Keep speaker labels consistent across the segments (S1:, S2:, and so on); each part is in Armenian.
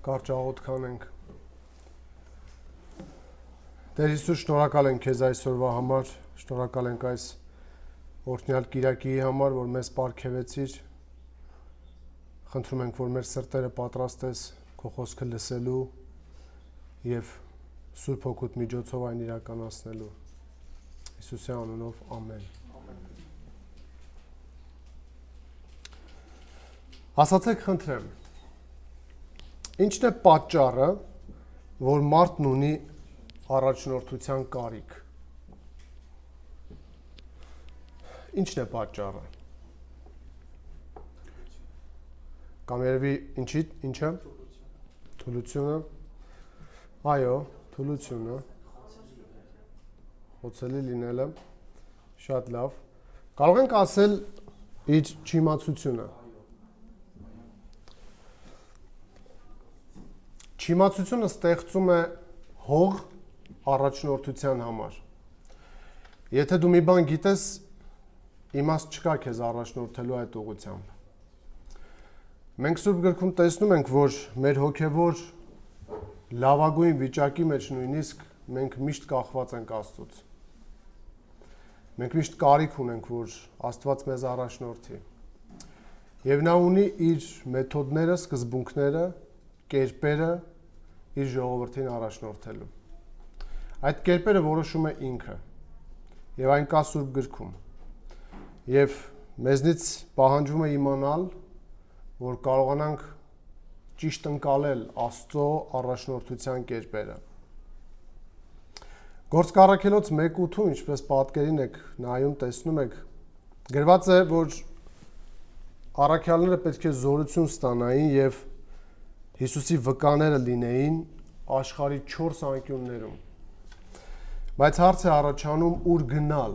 S1: Կարճ աղոթքան ենք։ Տեր Հիսուս, շնորհակալ ենք քեզ այսօրվա համար, շնորհակալ ենք այս օրհնյալ կիրակի համար, որ մեզ պարգևեցիր։ Խնդրում ենք, որ մեր սրտերը պատրաստես քո խոսքը լսելու եւ Սուրբ Հոգուդ միջոցով այն իրականացնելու։ Հիսուսի անունով ամեն։ Ասացեք, խնդրեմ, ինչն է պատճառը, որ մարդն ունի առաջնորդության կարիք։ Ինչն է պատճառը։ Կամ երևի ինչը։ Թուլությունը։ Այո, թուլությունը։ Խոցելի լինելը։ Շատ լավ։ Կարող ենք ասել իր չիմացությունը։ Չիմացությունը ստեղծում է հող առաջնորդության համար։ Եթե դու մի բան գիտես, իմաստ չկա քեզ առաջնորդելու այդ ուղղությամբ։ Մենք Սուրբ գրքում տեսնում ենք, որ մեր հոգևոր լավագույն վիճակի մեջ նույնիսկ մենք միշտ կախված ենք Աստծուց։ Մենք միշտ կարիք ունենք, որ Աստված մեզ առաջնորդի։ Եվ նա ունի իր մեթոդները, սկզբունքները, կերպերը իր ժողովրդին առաջնորդելու։ Այդ կերպերը որոշում է ինքը, եւ այն կա Սուրբ գրքում։ Եվ մեզնից պահանջվում է իմանալ, որ կարողանանք ճիշտ ընկալել Աստծո առաջնորդության կերպերը։ Գործք առաքելոց 1:8, ինչպես պատկերին եք նայում, տեսնում եք, գրված է, որ առաքյալները պետք է զորություն ստանային եւ Հիսուսի վկաները լինեին աշխարհի 4 անկյուններում։ Բայց հարց է առաջանում ուր գնալ,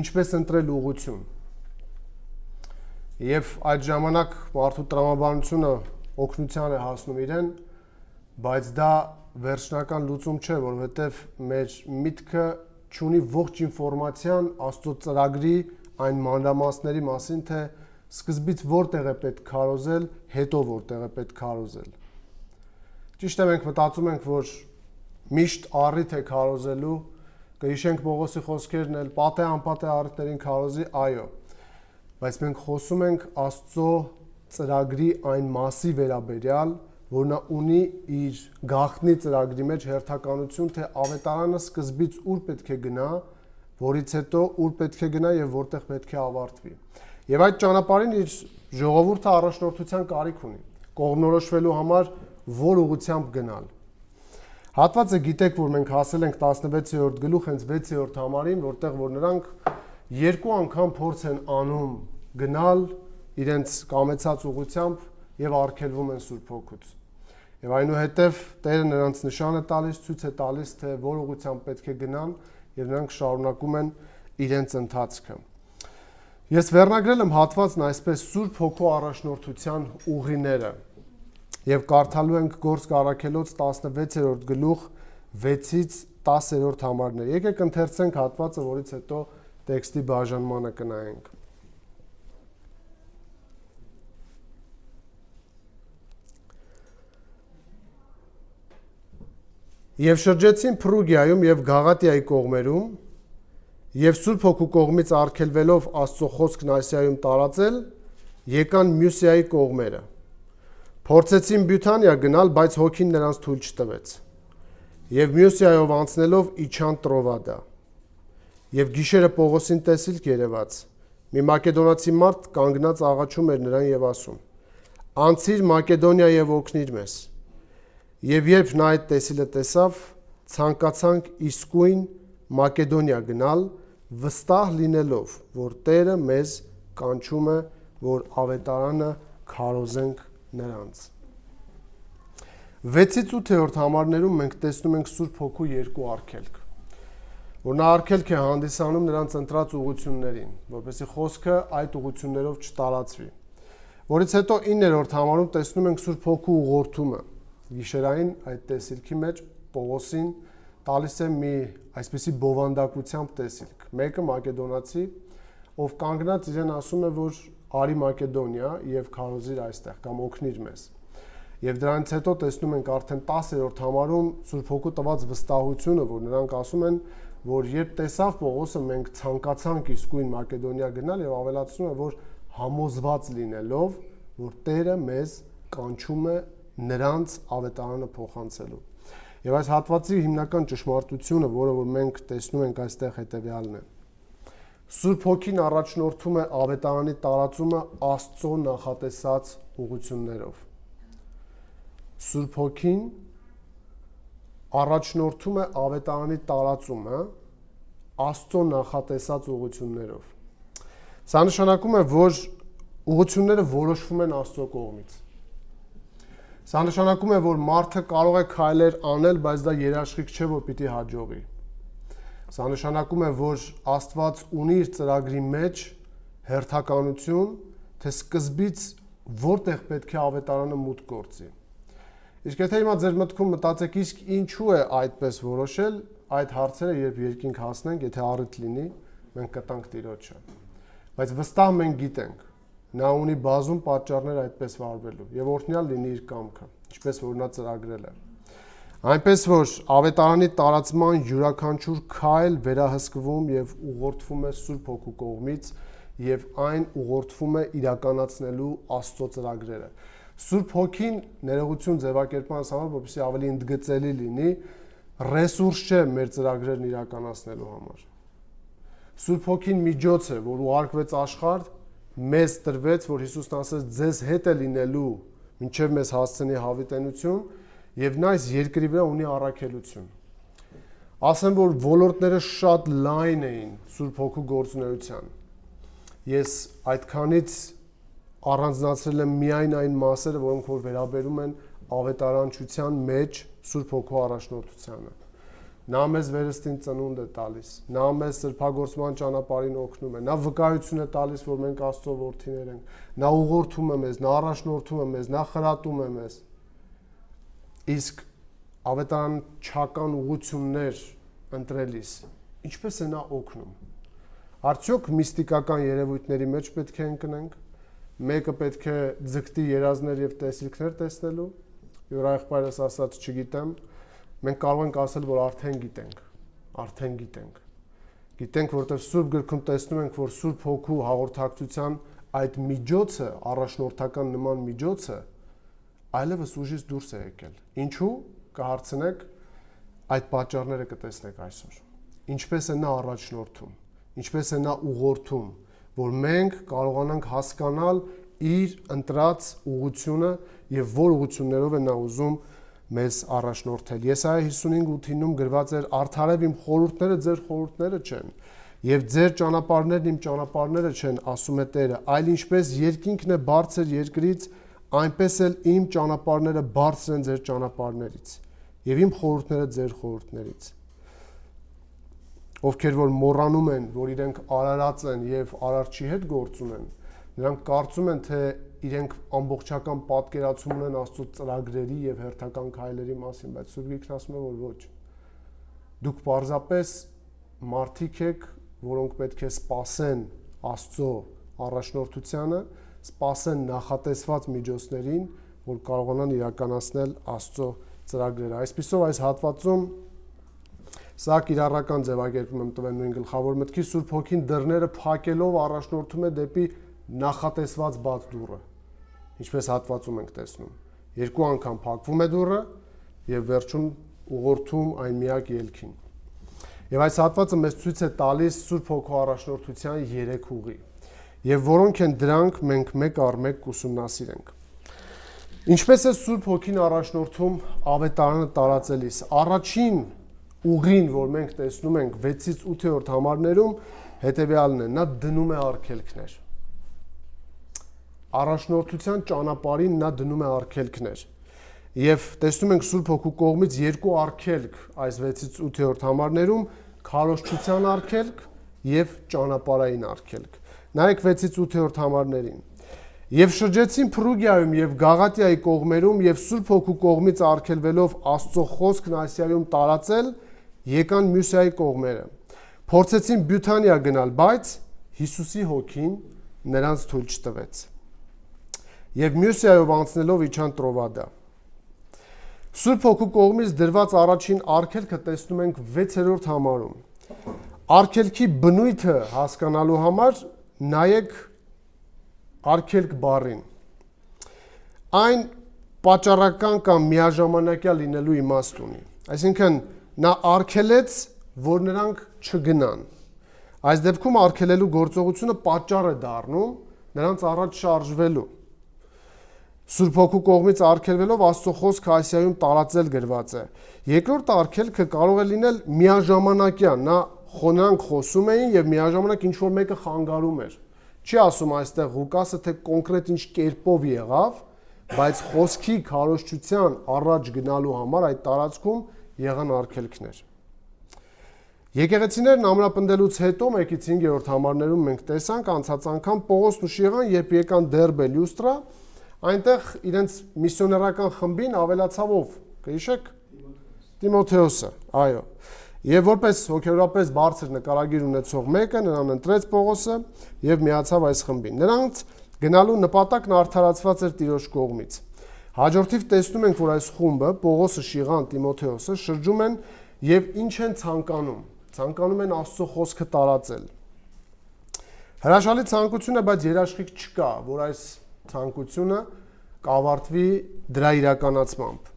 S1: ինչպես ընտրել ուղղություն։ Եվ այդ ժամանակ մարդու տրամաբանությունը օգնության է հասնում իրեն, բայց դա վերջնական լուծում չէ, որովհետև մեր միտքը չունի ողջ ինֆորմացիան Աստծո ծրագրի այն մանրամասների մասին, թե սկզբից որտեղ է պետք քարոզել, հետո որտեղ է պետք քարոզել։ Ճիշտ է, մենք մտածում ենք, որ միշտ առիթ է քարոզելու, կհիշենք Պողոսի խոսքերն էլ, պատե անպատե առիթներին քարոզի, այո, բայց մենք խոսում ենք Աստծո ծրագրի այն մասի վերաբերյալ, որ նա ունի իր գաղտնի ծրագրի մեջ հերթականություն, թե ավետարանը սկզբից ուր պետք է գնա, որից հետո ուր պետք է գնա եւ որտեղ պետք է ավարտվի։ Եվ այդ ճանապարհին իր ժողովուրդը առաջնորդության կարիք ունի, կողմնորոշվելու համար որ ուղղությամբ գնալ։ Հատվածը գիտեք, որ մենք հասել ենք 16-րդ գլուխ, հենց 6-րդ համարին, որտեղ որ նրանք երկու անգամ փորձ են անում գնալ իրենց կամեցած ուղղությամբ եւ արգելվում են Սուրբ Հոգուց։ Եվ այնուհետև Տերը նրանց նշան է տալիս, ցույց է տալիս, թե որ ուղղությամբ պետք է գնան, եւ նրանք շարունակում են իրենց ընթացքը։ Ես վերնագրել եմ հատվածն այսպես Սուրբ Հոգու առաջնորդության ուղիները եւ կարդալու ենք Գործք առաքելոց 16-րդ գլուխ 6-ից 10-րդ համարներ։ Եկեք ընթերցենք հատվածը, որից հետո տեքստի բաժանմանը կնայենք։ Եվ շրջեցին Փրուգիայում եւ Գաղատիայի կողմերում եւ Սուրբ Հոգու կողմից արգելվելով Աստծո խոսքն Ասիայում տարածել, եկան Մյուսիայի կողմերը։ Փորձեցին Բյութանիա գնալ, բայց Հոգին նրանց թույլ չտվեց։ Եվ Մյուսիայով անցնելով իջան Տրովադա։ Եվ գիշերը Պողոսին տեսիլք երևաց։ Մի մակեդոնացի մարդ կանգնած աղաչում էր նրան եւ ասում. «Անցիր Մակեդոնիա եւ օգնիր մեզ»։ Եվ երբ նա այդ տեսիլը տեսավ, ցանկացանք իսկույն Մակեդոնիա գնալ, վստահ լինելով, որ Տերը մեզ կանչում է, որ ավետարանը քարոզենք նրանց։ 6-ից 8-րդ համարներում մենք տեսնում ենք Սուրբ Հոգու երկու արգելք, որ նա արգելք է հանդիսանում նրանց ընտրած ուղղություններին, որպեսզի խոսքը այդ ուղղություններով չտարածվի։ Որից հետո 9-րդ համարում տեսնում ենք Սուրբ Հոգու ուղղորդումը։ Գիշերային այդ տեսիլքի մեջ Պողոսին տալիս է մի այսպիսի բովանդակությամբ տեսիլք։ Մեկը մակեդոնացի, ով կանգնած իրեն ասում է, որ արի Մակեդոնիա եւ քարոզիր այստեղ կամ օգնիր մեզ։ Եվ դրանից հետո տեսնում ենք արդեն 10-րդ համարում Սուրբ Հոգու տված վստահությունը, որ նրանք ասում են, որ երբ տեսավ Պողոսը, մենք ցանկացանք իսկույն Մակեդոնիա գնալ եւ ավելացնում է, որ համոզված լինելով, որ Տերը մեզ կանչում է նրանց ավետարանը փոխանցելու։ Եվ այս հատվածի հիմնական ճշմարտությունը, որը որ մենք տեսնում ենք այստեղ, հետեւյալն է. Սուրբ Հոգին առաջնորդում է ավետարանի տարածումը Աստծո նախատեսած ուղղություններով։ Սուրբ Հոգին առաջնորդում է ավետարանի տարածումը Աստծո նախատեսած ուղղություններով։ Սա նշանակում է, որ ուղղությունները որոշվում են Աստծո կողմից։ Սա նշանակում է, որ մարդը կարող է քայլեր անել, բայց դա երաշխիք չէ, որ պիտի հաջողի։ Սա նշանակում է, որ Աստված ունի իր ծրագրի մեջ հերթականություն, թե սկզբից որտեղ պետք է ավետարանը մուտք գործի։ Իսկ եթե հիմա ձեր մտքում մտածեք, իսկ ինչու է այդպես որոշել, այդ հարցերը երբ երկինք հասնենք, եթե առիթ լինի, մենք կտանք Տիրոջը։ Բայց վստահ մենք գիտենք, նա ունի բազում պատճառներ այդպես վարվելու եւ օրհնյալ լինի իր կամքը, ինչպես որ նա ծրագրել է։ Այնպես որ ավետարանի տարածման յուրաքանչյուր քայլ վերահսկվում եւ ուղղորդվում է Սուրբ Հոգու կողմից եւ այն ուղղորդվում է իրականացնելու Աստծո ծրագրերը։ Սուրբ Հոգին ներողություն ձևակերպման համար, որպեսզի ավելի ընդգծելի լինի, ռեսուրս չէ մեր ծրագրերն իրականացնելու համար։ Սուրբ Հոգին միջոց է, որ ուղարկվեց աշխարհ, մեզ տրվեց, որ Հիսուսն ասեց, ձեզ հետ է լինելու, մինչև մեզ հասցնի հավիտենություն, եւ նա այս երկրի վրա ունի առաքելություն։ Ասեմ, որ ոլորտները շատ լայն էին Սուրբ Հոգու գործունեության։ Ես այդքանից առանձնացրել եմ միայն այն մասերը, որոնք որ վերաբերում են ավետարանչության մեջ Սուրբ Հոգու առաջնորդությանը։ Նա մեզ վերստին ծնունդ է տալիս, նա մեզ սրբագործման ճանապարհին օգնում է, նա վկայություն է տալիս, որ մենք Աստծո որդիներ ենք, նա ուղղորդում է մեզ, նա առաջնորդում է մեզ, նա խրատում է մեզ։ Իսկ ավետարանչական ուղղություններ ընտրելիս ինչպես է նա օգնում։ Արդյոք միստիկական երևույթների մեջ պետք է ընկնենք, մեկը պետք է ձգտի երազներ եւ տեսիլքներ տեսնելու, եւ եղբայրս ասած չգիտեմ, մենք կարող ենք ասել, որ արդեն գիտենք։ Գիտենք, որտեղ Սուրբ գրքում տեսնում ենք, որ Սուրբ Հոգու հաղորդակցության այդ միջոցը, առաջնորդական նման միջոցը, այլևս ուժից դուրս է եկել։ Ինչու՞, կհարցնեք, այդ պատճառները կտեսնեք այսօր։ Ինչպես է նա առաջնորդում, ինչպես է նա ուղղորդում, որ մենք կարողանանք հասկանալ իր ընտրած ուղղությունը եւ որ ուղղություններով է նա ուզում մեզ առաջնորդել։ Եսայա 55:8-ում գրված էր. «Արդարև իմ խորհուրդները ձեր խորհուրդները չեն, եւ ձեր ճանապարհներն իմ ճանապարհները չեն, ասում է Տերը, այլ ինչպես երկինքն է բարձր երկրից, այնպես էլ իմ ճանապարհները բարձր են ձեր ճանապարհներից, եւ իմ խորհուրդները ձեր խորհուրդներից»։ Ովքեր որ մոռանում են, որ իրենք արարած են եւ արարչի հետ գործ ունեն, նրանք կարծում են, թե իրենք ամբողջական պատկերացում ունեն Աստծո ծրագրերի եւ հերթական քայլերի մասին, բայց Սուրբ Գիրքն ասում է, որ ոչ։ Դուք պարզապես մարդիկ եք, որոնք պետք է սպասեն Աստծո առաջնորդությանը, սպասեն նախատեսված միջոցներին, որ կարողանան իրականացնել Աստծո ծրագրերը։ Այսպիսով այս հատվածում սա կիրառական ձևակերպում եմ տվել նույն գլխավոր մտքի, Սուրբ Հոգին դռները փակելով առաջնորդում է դեպի նախատեսված բաց դուռը, ինչպես հատվածում ենք տեսնում։ Երկու անգամ փակվում է դուռը եւ վերջում ուղղորդում այն միակ ելքին։ Եվ այս հատվածը մեզ ցույց է տալիս Սուրբ Հոգու առաջնորդության 3 ուղի, եւ որոնք են դրանք մենք մեկ առ մեկ կուսումնասիրենք։ Ինչպես է Սուրբ Հոգին առաջնորդում ավետարանը տարածելիս։ Առաջին ուղին, որ մենք տեսնում ենք 6-ից 8-րդ համարներում, հետեւյալն է. նա դնում է արգելքներ։ Առաջնորդության ճանապարհին նա դնում է արգելքներ։ Եվ տեսնում ենք Սուրբ Հոգու կողմից երկու արգելք այս 6-ից 8-րդ համարներում, քարոզչության արգելք եւ ճանապարհային արգելք։ Նայեք 6-ից 8-րդ համարներին։ Եվ շրջեցին Փրուգիայում եւ Գաղատիայի կողմերում եւ Սուրբ Հոգու կողմից արգելվելով Աստծո խոսքն Ասիայում տարածել, եկան Մյուսիայի կողմերը։ Փորձեցին Բյութանիա գնալ, բայց Հիսուսի հոգին նրանց թույլ չտվեց։ Եվ Մյուսիայով անցնելով իջան Տրովադա։ Սուրբ Հոգու կողմից դրված առաջին արգելքը տեսնում ենք 6-րդ համարում։ Արգելքի բնույթը հասկանալու համար նայեք արգելք բառին։ Այն պատճառական կամ միաժամանակյա լինելու իմաստ ունի։ Այսինքն նա արգելեց, որ նրանք չգնան։ Այս դեպքում արգելելու գործողությունը պատճառ է դառնում նրանց առաջ շարժվելու։ Սուրբ Հոգու կողմից արգելվելով Աստծո խոսքը Ասիայում տարածել գրված է։ Երկրորդ արգելքը կարող է լինել միաժամանակյա, նրանք խոսում էին եւ միաժամանակ ինչ որ մեկը խանգարում էր։ Չի ասում այստեղ Ղուկասը, թե կոնկրետ ինչ կերպով եղավ, բայց խոսքի քարոզչության առաջ գնալու համար այդ տարածքում եղան արգելքներ։ Եկեղեցիներն ամրապնդելուց հետո 1-ից 5-րդ համարներում մենք տեսանք անցած անգամ Պողոսն ու Շիղան, երբ եկան Դերբե, Լյուստրա, այնտեղ իրենց միսիոներական խմբին ավելացավ կհիշեք Տիմոթեոսը, այո։ Եվ որպես հոգեորապես բարձր նկարագիր ունեցող մեկը նրան ընտրեց Պողոսը եւ միացավ այս խմբին։ Նրանց գնալու նպատակն արդարացված էր Տիրոջ կողմից։ Հաջորդիվ տեսնում ենք, որ այս խումբը Պողոսը, Շիղան, Տիմոթեոսը շրջում են եւ ինչ են ցանկանում։ Ցանկանում են Աստծո խոսքը տարածել։ Հրաշալի ցանկություն է, բայց երաշխիք չկա, որ այս ցանկությունը կավարտվի դրա իրականացմամբ։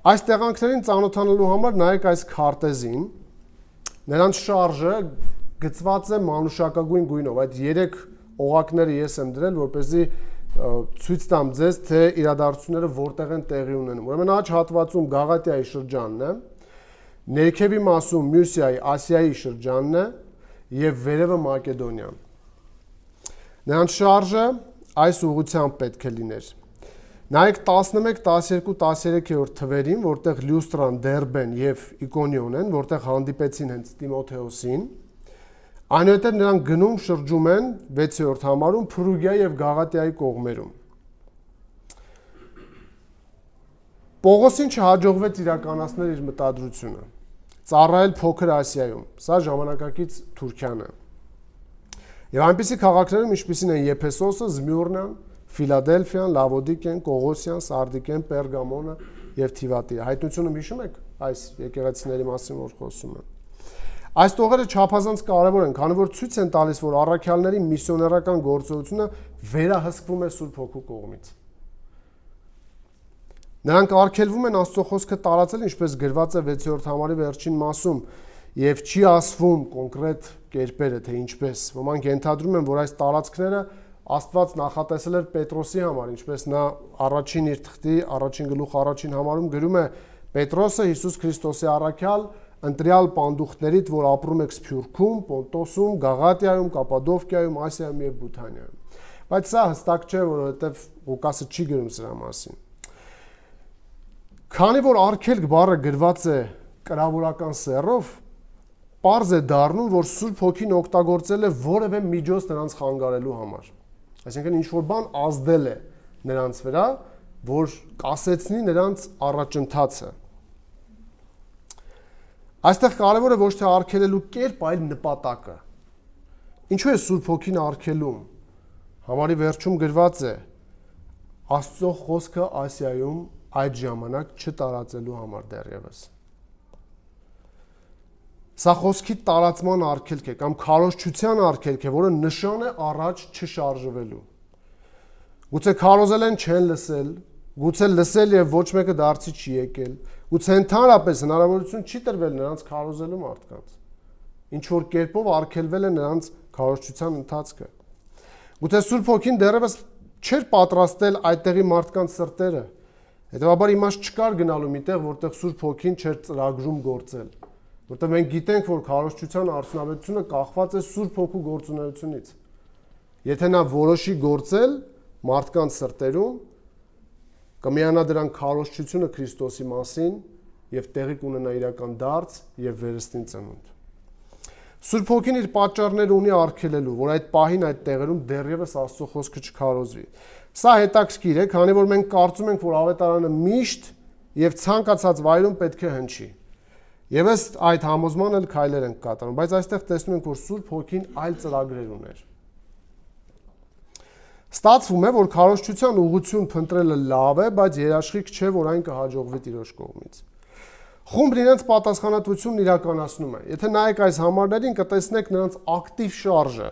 S1: Այս տեղանքներին ծանոթանալու համար նայեք այս քարտեզին, նրանց շարժը գծված է մանուշակագույն գույնով, այդ 3 օղակները ես եմ դրել, որպեսզի ցույց տամ ձեզ, թե իրադարձությունները որտեղ են տեղի ունենում։ Ուրեմն աջ հատվածում Գաղատիայի շրջանն է, ներքևի մասում Մյուսիայի, Ասիայի շրջանն է եւ վերևը Մակեդոնիան։ Նրանց շարժը այս ուղղությամբ պետք է լիներ։ Նայեք 11, 12, 13-րդ թվերին, որտեղ Լյուստրան, Դերբեն եւ Իկոնիոն են, որտեղ հանդիպեցին հենց Տիմոթեոսին, այնուհետև նրանք գնում շրջում են 6-րդ համարում Փրուգիայի եւ Գաղատիայի կողմերում։ Պողոսին չհաջողվեց իրականացնել իր մտադրությունը, ծառայել Փոքր Ասիայում, սա ժամանակակից Թուրքիան է։ Եվ այնպիսի քաղաքներում, ինչպիսին են Եփեսոսը, Զմյուրնան, Ֆիլադելֆիան, Լավոդիկեն, Կողոսիան, Սարդիկեն, Պերգամոնը եւ Թիվատիրը։ Հայտնությունը հիշում եք այս եկեղեցիների մասին, որ խոսում եմ։ Այս տողերը չափազանց կարևոր են, քանի որ ցույց են տալիս, որ առաքյալների միսիոներական գործողությունը վերահսկվում է Սուրբ Հոգու կողմից։ Նրանք արգելվում են Աստծո խոսքը տարածել, ինչպես գրված է 6-րդ համարի վերջին մասում, եւ չի ասվում կոնկրետ կերպերը, թե ինչպես։ Ոմանք ենթադրում են, որ այս տարածքները Աստված նախատեսել էր Պետրոսի համար, ինչպես նա առաջին իր թղթի առաջին գլուխ առաջին համարում գրում է. Պետրոսը Հիսուս Քրիստոսի առաքյալ ընտրյալ պանդուխտներից, որ ապրում եք Սփյուռքում, Պոնտոսում, Գաղատիայում, Կապադովկիայում, Ասիայում եւ Բութանիայում։ Բայց սա հստակ չէ, որովհետեւ Ղուկասը չի գրում սրա մասին։ Քանի որ արգելք բառը գրված է կրավորական սեռով, պարզ է դառնում, որ Սուրբ Հոգին օգտագործել է որևէ միջոց նրանց խանգարելու համար։ Այսինքն ինչ որ բան ազդել է նրանց վրա, որ կասեցնի նրանց առաջընթացը։ Այստեղ կարևոր է ոչ թե արգելելու կերպ, այլ նպատակը։ Ինչու է Սուրբ Հոգին արգելում։ Համարի վերջում գրված է. Աստծո խոսքը Ասիայում այդ ժամանակ չտարածելու համար դեռևս։ Սա խոսքի տարածման արգելք է կամ քարոզչության արգելք է, որը նշան է առաջ չշարժվելու։ Գուցե քարոզել են չեն լսել, գուցե լսել եւ ոչ մեկը դարձի չի եկել, գուցե ընդհանրապես հնարավորություն չի տրվել նրանց քարոզելու մարդկանց։ Ինչ որ կերպով արգելվել է նրանց քարոզչության ընթացքը։ Գուցե Սուրբ Հոգին դեռևս չէր պատրաստել այդտեղի մարդկանց սրտերը։ Հետևաբար իմաստ չկար գնալու միտեղ, որտեղ Սուրբ Հոգին չէր ծրագրում գործել։ Որտեղ մենք գիտենք, որ քարոզչության արդյունավետությունը կախված է Սուրբ Հոգու գործունեությունից։ Եթե նա որոշի գործել մարդկանց սրտերում, կմիանա դրան քարոզչությունը Քրիստոսի մասին եւ տեղի կունենա իրական դարձ եւ վերստին ծնունդ։ Սուրբ Հոգին իր պատճառները ունի արգելելու, որ այդ պահին այդ տեղերում դեռևս Աստծո խոսքը չքարոզվի։ Սա հետաքրքիր է, քանի որ մենք կարծում ենք, որ ավետարանը միշտ եւ ցանկացած վայրում պետք է հնչի։ Եվ ըստ այդ համոզման էլ քայլեր ենք կատարում, բայց այստեղ տեսնում ենք, որ Սուրբ Հոգին այլ ծրագրեր ուներ։ Ստացվում է, որ քարոզչության ուղղություն փնտրելը լավ է, բայց երաշխիք չէ, որ այն կհաջողվի Տիրոջ կողմից։ Խումբն իրենց պատասխանատվությունն իրականացնում է։ Եթե նայեք այս համարներին, կտեսնեք նրանց ակտիվ շարժը։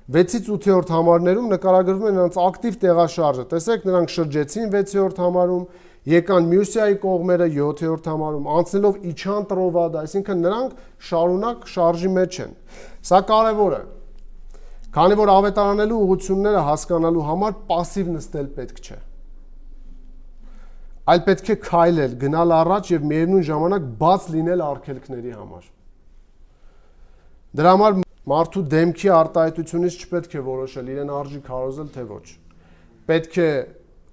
S1: 6-ից 8-րդ համարներում նկարագրվում է նրանց ակտիվ տեղաշարժը։ Տեսեք, նրանք շրջեցին 6-րդ համարում, եկան Մյուսիայի կողմերը 7-րդ համարում, անցնելով իջան Տրովադա, այսինքն նրանք շարունակ շարժի մեջ են։ Սա կարևոր է, քանի որ ավետարանելու ուղղությունները հասկանալու համար пассив նստել պետք չէ։ Այլ պետք է քայլել, գնալ առաջ եւ միևնույն ժամանակ բաց լինել արգելքների համար։ Դրա համար մարդու դեմքի արտահայտությունից չպետք է որոշել իրեն արժի քարոզել թե ոչ։ Պետք է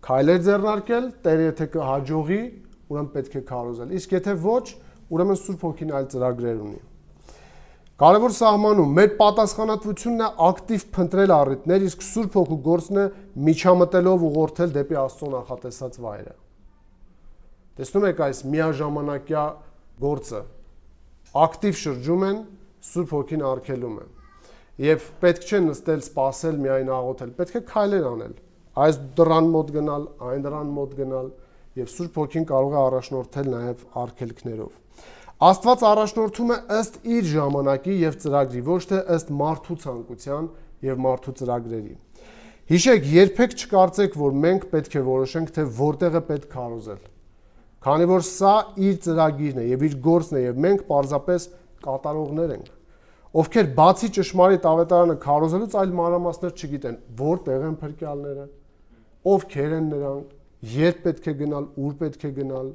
S1: քայլեր ձեռնարկել, Տերը եթե կհաջողի, ուրեմն պետք է քարոզել։ Իսկ եթե ոչ, ուրեմն Սուրբ Հոգին այլ ծրագրեր ունի։ Կարևոր սահմանում մեր պատասխանատվությունն է ակտիվ փնտրել առիթներ, իսկ Սուրբ Հոգու գործն է միջամտելով ուղղորդել դեպի Աստծո նախատեսած վայրը։ Տեսնում եք այս միաժամանակյա գործը, ակտիվ շրջում են, Սուրբ Հոգին արգելում է։ Եվ պետք չէ նստել, սպասել, միայն աղոթել, պետք է քայլեր անել, այս դռան մոտ գնալ, այն դռան մոտ գնալ, եւ Սուրբ Հոգին կարող է առաջնորդել նաեւ արգելքներով։ Աստված առաջնորդում է ըստ իր ժամանակի եւ ծրագրի, ոչ թե ըստ մարդու ցանկության եւ մարդու ծրագրերի։ Հիշեք, երբեք չկարծեք, որ մենք պետք է որոշենք, թե որտեղ է պետք քարոզել։ Քանի որ սա իր ծրագիրն է եւ իր գործն է եւ մենք պարզապես կատարողներ ենք, ովքեր բացի ճշմարիտ ավետարանը քարոզելուց այլ մանրամասներ չգիտեն, որտեղ են փրկյալները, ովքեր են նրանք, երբ պետք է գնալ, ուր պետք է գնալ։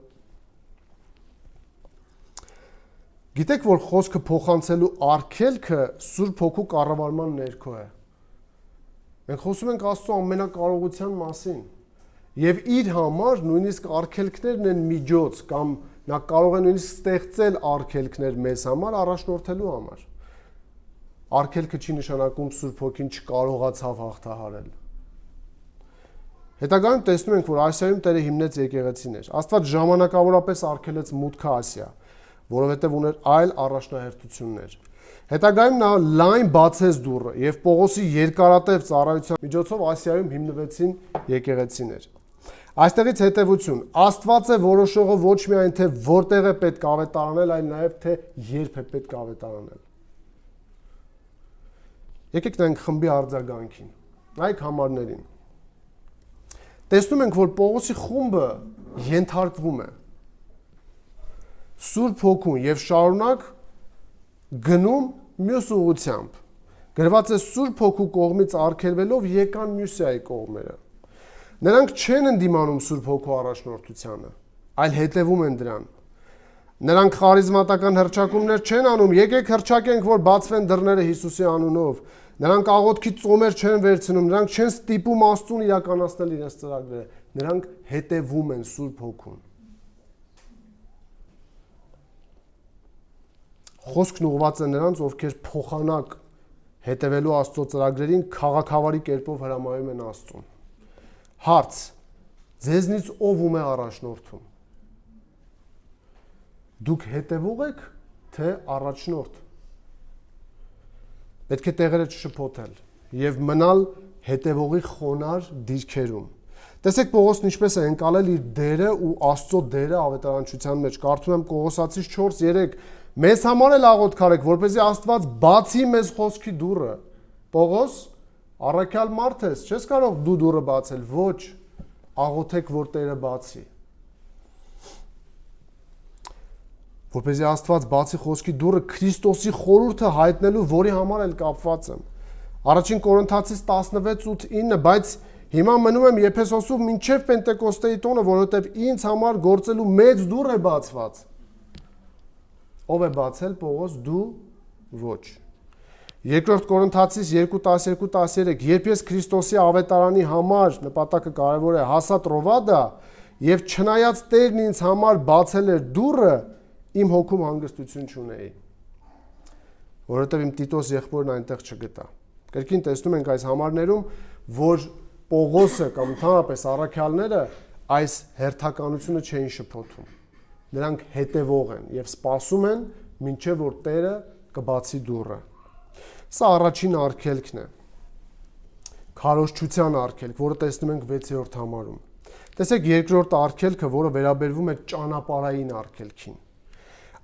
S1: Գիտեք, որ խոսքը փոխանցելու արգելքը Սուրբ Հոգու կառավարման ներքո է։ Մենք խոսում ենք Աստծո ամենակարողության մասին։ Եվ իր համար նույնիսկ արգելքներն են միջոց կամ նա կարող է նույնիսկ ստեղծել արգելքներ մեզ համար առաջնորդելու համար։ Արգելքը չի նշանակում Սուրբ Հոգին չկարողացավ հաղթահարել։ Հետագայում տեսնում ենք, որ Ասիայում Տերը հիմնեց եկեղեցիներ։ Աստված ժամանակավորապես արգելեց մուտքը Ասիա, որովհետև ուներ այլ առաջնահերթություններ։ Հետագայում նա լայն բացեց դուռը եւ Պողոսի երկարատև ծառայության միջոցով Ասիայում հիմնվեցին եկեղեցիներ։ Այստեղից հետևություն, Աստված է որոշողը ոչ միայն թե որտեղ է պետք ավետարանել, այլ նաև թե երբ է պետք ավետարանել։ Եկեք նայենք խմբի արձագանքին, նայեք համարներին։ Տեսնում ենք, որ Պողոսի խումբը ենթարկվում է Սուրբ Հոգուն եւ շարունակ գնում մյուս ուղությամբ։ Գրված է Սուրբ Հոգու կողմից արգելվելով եկան Մյուսիայի կողմերը։ Նրանք չեն ընդդիմանում Սուրբ Հոգու առաջնորդությանը, այլ հետևում են դրան։ Նրանք խարիզմատական հռչակումներ չեն անում, եկեք հռչակենք, որ բացվեն դռները Հիսուսի անունով։ Նրանք աղոթքի ծոմեր չեն վերցնում, նրանք չեն ստիպում Աստծուն իրականացնել իրենց ծրագրերը, նրանք հետևում են Սուրբ Հոգուն։ Խոսքն ուղղված է նրանց, ովքեր փոխանակ հետևելու Աստծո ծրագրերին քաղաքավարի կերպով հրամայում են Աստծուն։ Հարց. ձեզնից ով ում է առաջնորդում։ Դուք հետևող եք, թե առաջնորդ։ Պետք է տեղերը չշփոթել եւ մնալ հետևողի խոնար դիրքերում։ Տեսեք Պողոսն ինչպես է ընկալել իր դերը ու Աստծո դերը ավետարանչության մեջ։ Կարդում եմ Կողոսացիս 4:3 Մեզ համար էլ աղոթք արեք, որպեսզի Աստված բացի մեզ խոսքի դուռը։ Պողոս, առաքյալ մարդ ես, չես կարող դու դուռը բացել, ոչ, աղոթեք, որ Տերը բացի։ Որպեսզի Աստված բացի խոսքի դուռը Քրիստոսի խորհուրդը հայտնելու, որի համար էլ կապված եմ։ Առաջին Կորինթացիս 16:8-9, բայց հիմա մնում եմ Եփեսոսում մինչև Պենտեկոստեի տոնը, որովհետև ինձ համար գործելու մեծ դուռ է բացված։ Ով է բացել Պողոս, դու ոչ։ Երկրորդ Կորինթացիս 2:12-13 Երբ ես Քրիստոսի ավետարանի համար նպատակը կարևոր է հասա Տրովադա եւ չնայած Տերն ինձ համար բացել էր դուռը, իմ հոգում հանգստություն չունեի։ Որովհետեւ իմ Տիտոս եղբորն այնտեղ չգտա։ Կրկին տեսնում ենք այս համարներում, որ Պողոսը կամ ընդհանրապես առաքյալները այս հերթականությունը չէին շփոթում։ Նրանք հետևող են եւ սպասում են, մինչեւ որ Տերը կբացի դուռը։ Սա առաջին արգելքն է։ քարոզչության արգելք, որը տեսնում ենք 6-րդ համարում։ Տեսեք երկրորդ արգելքը, որը վերաբերվում է ճանապարհային արգելքին։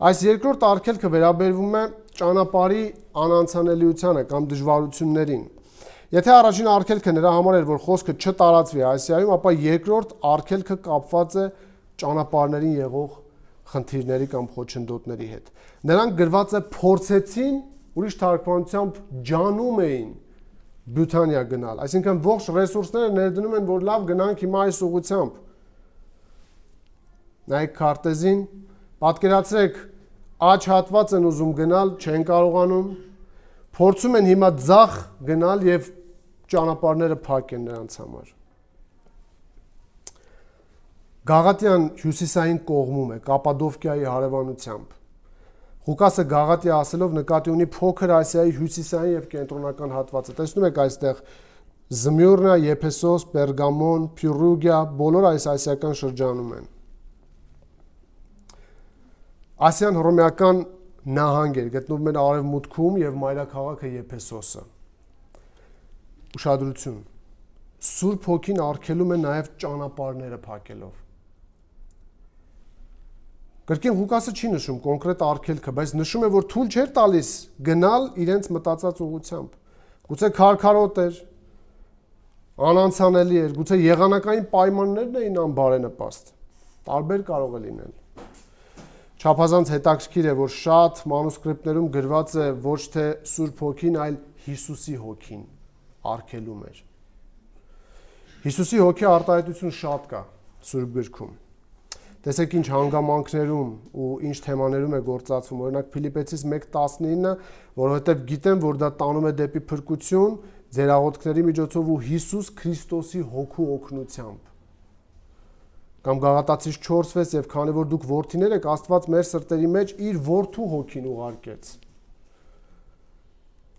S1: Այս երկրորդ արգելքը վերաբերվում է ճանապարհի անանցանելիությանը կամ դժվարություններին։ Եթե առաջին արգելքը նրա համար էր, որ խոսքը չտարածվի Ասիայում, ապա երկրորդ արգելքը կապված է ճանապարհներին եղող խնդիրների կամ խոչընդոտների հետ։ Նրանք գրված է փորձեցին, ուրիշ թարգմանությամբ ջանում էին Բյութանիա գնալ, այսինքն ողջ ռեսուրսները ներդնում են, որ լավ գնանք հիմա այս ուղղությամբ։ Նայեք քարտեզին, պատկերացրեք, աջ հատված են ուզում գնալ, չեն կարողանում, փորձում են հիմա ձախ գնալ եւ ճանապարհները փակ են նրանց համար։ Գաղատյան հյուսիսային կողմում է, Կապադովկիայի հարևանությամբ։ Ղուկասը Գաղատիա ասելով նկատի ունի փոքր Ասիայի հյուսիսային եւ կենտրոնական հատվածը։ Տեսնում եք այստեղ Զմյուրնա, Եփեսոս, Պերգամոն, Փյուրուգիա, բոլոր այս ասիական շրջանում են։ Ասիան հռոմեական նահանգ էր, գտնվում էր արևմուտքում եւ մայրաքաղաքը Եփեսոսը։ Ուշադրություն։ Սուրբ Հոգին արգելում է նաեւ ճանապարհները փակելով։ Կրկին Ղուկասը չի նշում կոնկրետ արգելքը, բայց նշում է, որ թույլ չէր տալիս գնալ իրենց մտածած ուղղությամբ։ Գուցե քարքարոտ էր, անանցանելի էր, գուցե եղանակային պայմաններն էին անբարենպաստ։ Տարբեր կարող է լինել։ Չափազանց հետաքրքիր է, որ շատ մանուսկրիպտներում գրված է ոչ թե Սուրբ Հոգին, այլ Հիսուսի Հոգին արգելում էր։ Հիսուսի Հոգի արտահայտություն շատ կա Սուրբ գրքում։ Տեսեք ինչ հանգամանքներում ու ինչ թեմաներում է գործածվում, օրինակ Փիլիպեցիս 1:19, որովհետև գիտեմ, որ դա տանում է դեպի փրկություն ձեր աղոթքների միջոցով ու Հիսուս Քրիստոսի հոգու օգնությամբ։ Կամ Գաղատացիս 4:6, եւ քանի որ դուք որդիներ եք, Աստված մեր սրտերի մեջ իր որդու հոգին ուղարկեց։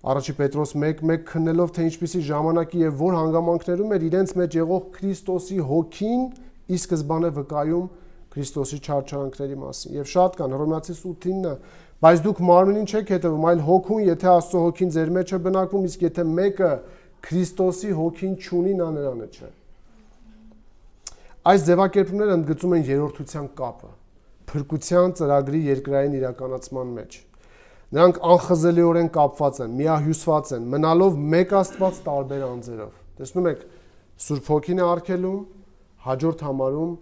S1: Առաջի Պետրոս 1:1 քննելով, թե ինչպիսի ժամանակի եւ որ հանգամանքներում էր իրենց մեջ եղող Քրիստոսի հոգին ի սկզբանե վկայում Քրիստոսի չարչարանքների մասին։ Եվ շատ կան Հռոմեացիս 8:9, բայց դուք մարմնին չեք հետևում, այլ հոգուն, եթե Աստծո հոգին ձեր մեջ է բնակվում, իսկ եթե մեկը Քրիստոսի հոգին չունի, նա նրանը չէ։ Այս ձևակերպումները ընդգծում են երրորդության կապը փրկության ծրագրի երկրային իրականացման մեջ։ Նրանք անխզելիորեն կապված են, միահյուսված են, մնալով մեկ Աստված տարբեր անձերով։ Տեսնում եք, Սուրբ Հոգին է արգելում, հաջորդ համարում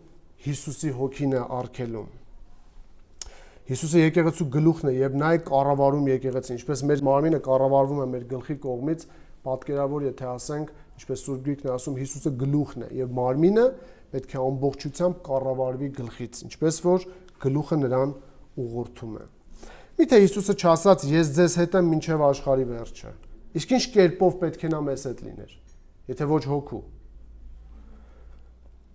S1: Հիսուսի Հոգին է արգելում։ Հիսուսը եկեղեցու գլուխն է եւ նա է կառավարում եկեղեցին, ինչպես մեր մարմինը կառավարվում է մեր գլխի կողմից, պատկերավոր եթե ասենք, ինչպես Սուրբ Գրիքն է ասում, Հիսուսը գլուխն է եւ մարմինը պետք է ամբողջությամբ կառավարվի գլխից, ինչպես որ գլուխը նրան ուղղորդում է։ Միթե Հիսուսը չասաց ես ձեզ հետ եմ մինչև աշխարհի վերջը։ Իսկ ինչ կերպով պետք է նա մեզ հետ լիներ, եթե ոչ հոգու։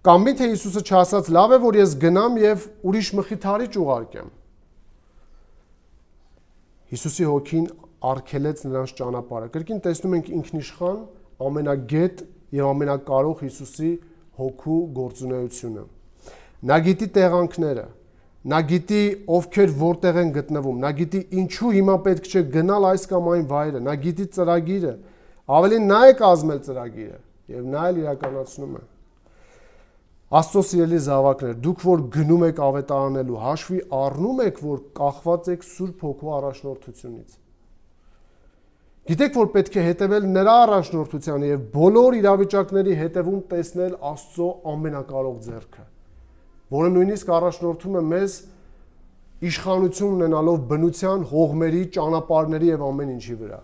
S1: Կամ միթե Հիսուսը չասաց լավ է որ ես գնամ եւ ուրիշ մխիթարիչ ուղարկեմ։ Հիսուսի Հոգին արգելեց նրանց ճանապարհը։ Կրկին տեսնում ենք ինքնիշխան, ամենագետ եւ ամենակարող Հիսուսի հոգու գործունեությունը։ Նա գիտի տեղանքները, նա գիտի ովքեր որտեղ են գտնվում, նա գիտի ինչու հիմա պետք չէ գնալ այս կամ այն վայրը, նա գիտի ծրագիրը, ավելին նա է կազմել ծրագիրը եւ նա էլ իրականացնում է։ Աստծո սիրելի զավակներ, դուք որ գնում եք ավետարանելու, հաշվի առնում եք, որ կախված եք Սուրբ Հոգու առաջնորդությունից։ Գիտեք, որ պետք է հետևել նրա առաջնորդությանը եւ բոլոր իրավիճակների հետևում տեսնել Աստծո ամենակարող ձեռքը, որը նույնիսկ առաջնորդում է մեզ իշխանություն ունենալով բնության, հողմերի, ճանապարհների եւ ամեն ինչի վրա։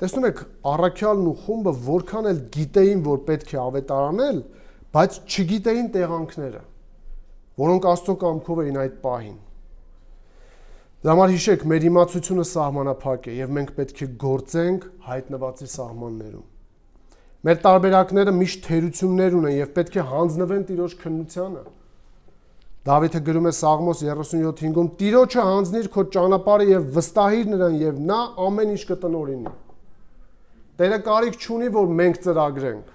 S1: Տեսնում եք, առաքյալն ու խումբը որքան էլ գիտեին, որ պետք է ավետարանել, բայց չգիտեին տեղանքները, որոնք Աստծո կամքով էին այդ պահին։ Դրա համար հիշեք, մեր իմացությունը սահմանափակ է եւ մենք պետք է գործենք հայտնվածի սահմաններում։ Մեր տարբերակները միշտ թերություններ ունեն եւ պետք է հանձնվեն Տիրոջ քննությանը։ Դավիթը գրում է Սաղմոս 37:5-ում. Տիրոջը հանձնիր քո ճանապարհը եւ վստահիր նրան եւ նա ամեն ինչ կտնօրինի։ Տերը կարիք չունի, որ մենք ծրագրենք։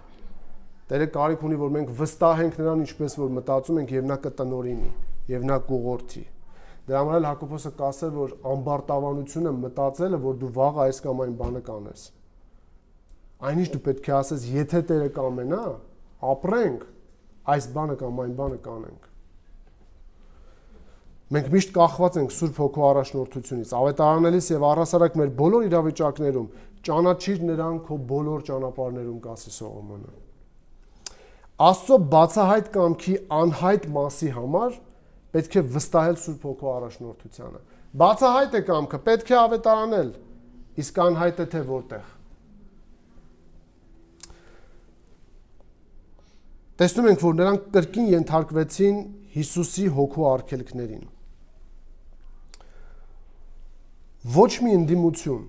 S1: Տերը կարիք ունի, որ մենք վստահենք նրան, ինչպես որ մտածում ենք եւ նա կտնօրինի եւ նա կուղղորդի։ Դրա համար էլ Հակոբոսը կասել, որ ամբարտավանությունը մտածելը, որ դու վաղ այս կամ այն բանը կանես։ Այնինչ դու պետք է ասես, եթե Տերը կամենա, ապրենք, այս բանը կամ այն բանը կանենք։ Մենք միշտ կախված ենք Սուրբ Հոգու առաջնորդությունից, ավետարանելիս եւ առհասարակ մեր բոլոր իրավիճակներում ճանաչիր նրան քո բոլոր ճանապարհներում կասի Սողոմոնը։ Աստծո բացահայտ կամքի անհայտ մասի համար պետք է վստահել Սուրբ Հոգու առաջնորդությանը։ Բացահայտ է կամքը, պետք է ավետարանել, իսկ անհայտ է թե որտեղ։ Տեսնում ենք, որ նրանք կրկին ենթարկվեցին Հիսուսի հոգու արգելքներին։ Ոչ մի ընդդիմություն,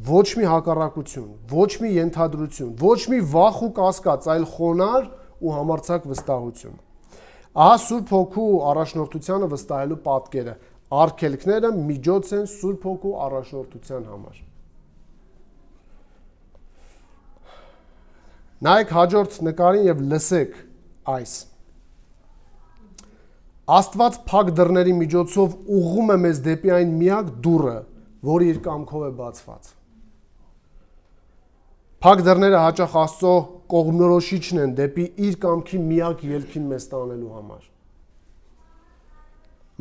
S1: ոչ մի հակառակություն, ոչ մի ենթադրություն, ոչ մի վախ ու կասկած, այլ խոնարհ ու համարձակ վստահություն։ Ահա Սուրբ Հոգու առաջնորդությանը վստահելու պատկերը։ Արգելքները միջոց են Սուրբ Հոգու առաջնորդության համար։ Նայեք հաջորդ նկարին եւ լսեք այս։ Աստված փակ դռների միջոցով ուղղում է մեզ դեպի այն միակ դուռը, որը իր կամքով է բացված։ Փակ դռները հաճախ Աստծո կողմնորոշիչն են դեպի իր կամքի միակ ելքին մեզ տանելու համար։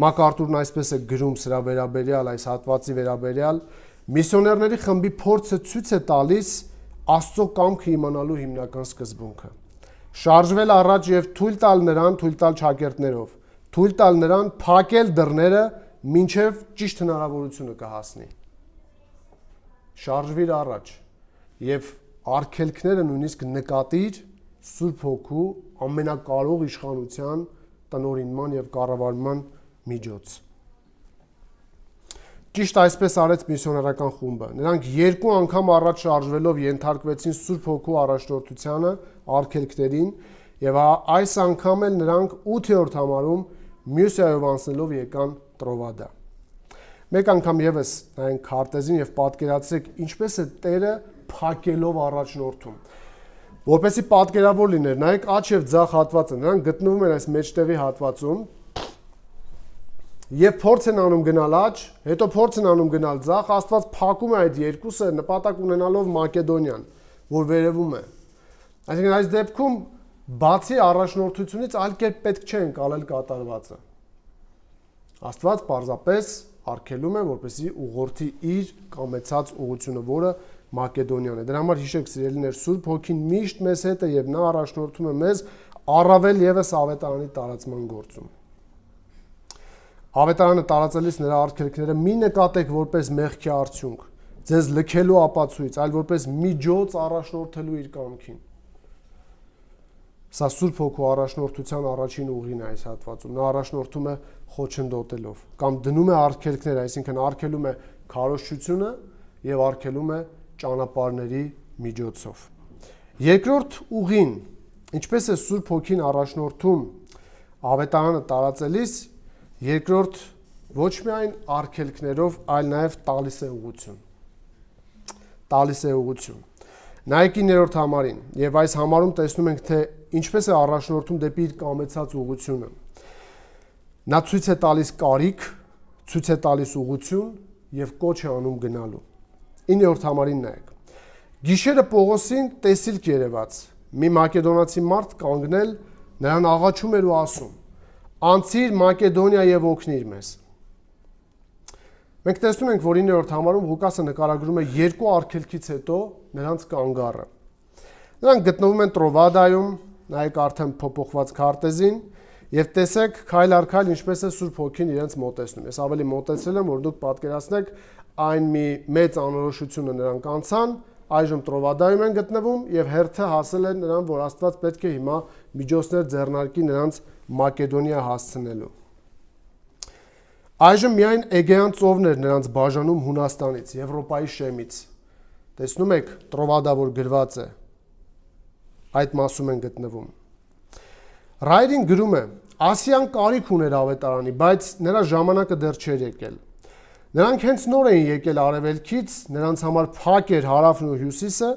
S1: Մակարտուրն այսպես է գրում սրա վերաբերյալ, այս հատվածի վերաբերյալ, միսիոներների խմբի փորձը ցույց է տալիս Աստծո կամքը իմանալու հիմնական սկզբունքը։ Շարժվել առաջ եւ թույլ տալ նրան, թույլ տալ ճակերտներով, թույլ տալ նրան փակել դռները, մինչև ճիշտ հնարավորությունը կհասնի։ Շարժվիր առաջ եւ արգելքները նույնիսկ նկատիր Սուրբ Հոգու ամենակարող իշխանության տնօրինման եւ կառավարման միջոց։ Ճիշտ այսպես արեց միսիոներական խումբը։ Նրանք երկու անգամ առաջ շարժվելով ենթարկվեցին Սուրբ Հոգու առաջնորդությանը, արգելքներին եւ այս անգամ էլ նրանք 8-րդ համարում Մյուսիայով անցնելով եկան Տրովադա։ Մեկ անգամ եւս նայենք քարտեզին եւ պատկերացրեք ինչպես է Տերը փակելով առաջնորդում։ Որպեսզի պատկերավոր լիներ, նայեք աջ եւ ձախ հատվածը, նրանք գտնվում են այս մեջտեղի հատվածում եւ փորձ են անում գնալ աջ, հետո փորձ են անում գնալ ձախ, Աստված փակում է այդ երկուսը նպատակ ունենալով Մակեդոնիան, որ վերևում է։ Այսինքն այս դեպքում բացի առաջնորդությունից այլ կերպ պետք չէ ընկալել կատարվածը։ Աստված պարզապես արգելում է, որպեսզի ուղղորդի իր կամեցած ուղղությունը, որը Մակեդոնիան է։ Դրա համար հիշեք, սիրելիներ, Սուրբ Հոգին միշտ մեզ հետ է եւ նա առաջնորդում է մեզ առավել եւս ավետարանի տարածման գործում։ Ավետարանը տարածելիս նրա արգելքները մի նկատեք որպես մեղքի արդյունք, ձեզ լքելու ապացույց, այլ որպես միջոց առաջնորդելու իր կամքին։ Սա Սուրբ Հոգու առաջնորդության առաջին ուղին է այս հատվածում։ Նա առաջնորդում է խոչընդոտելով կամ դնում է արգելքներ, այսինքն արգելում է քարոզչությունը եւ արգելում է ճանապարհների միջոցով։ Երկրորդ ուղին, ինչպես է Սուրբ Հոգին առաջնորդում ավետարանը տարածելիս, երկրորդ ոչ միայն արգելքներով, այլ նաեւ տալիս է ուղղություն։ Տալիս է ուղղություն։ Նայեք 9-րդ համարին, եւ այս համարում տեսնում ենք, թե ինչպես է առաջնորդում դեպի իր կամեցած ուղղությունը։ Նա ցույց է տալիս կարիք, ցույց է տալիս ուղղություն եւ կոչ է անում գնալու։ 9-րդ համարին նայեք։ Գիշերը Պողոսին տեսիլք երևաց։ Մի մակեդոնացի մարդ կանգնել, նրան աղաչում էր ու ասում. «Անցիր Մակեդոնիա եւ օգնիր մեզ»։ Մենք տեսնում ենք, որ 9-րդ համարում Ղուկասը նկարագրում է երկու արգելքից հետո նրանց կանգառը։ Նրանք գտնվում են Տրովադայում, նայեք արդեն փոփոխված քարտեզին, եւ տեսեք քայլ առ քայլ ինչպես է Սուրբ Հոգին իրենց մոտեցնում։ Ես ավելի մոտեցրել եմ, որ դուք պատկերացնեք այն մի մեծ անորոշությունը նրանք անցան, այժմ Տրովադայում են գտնվում եւ հերթը հասել է նրան, որ Աստված պետք է հիմա միջոցներ ձեռնարկի նրանց Մակեդոնիա հասցնելու։ Այժմ միայն Էգեյան ծովն էր նրանց բաժանում Հունաստանից, Եվրոպայի շեմից։ Տեսնում եք Տրովադա, որ գրված է, այդ մասում են գտնվում։ Ռայրին գրում է. Ասիան կարիք ուներ ավետարանի, բայց նրա ժամանակը դեռ չէր եկել։ Նրանք հենց նոր էին եկել արևելքից, նրանց համար փակ էր հարավն ու հյուսիսը,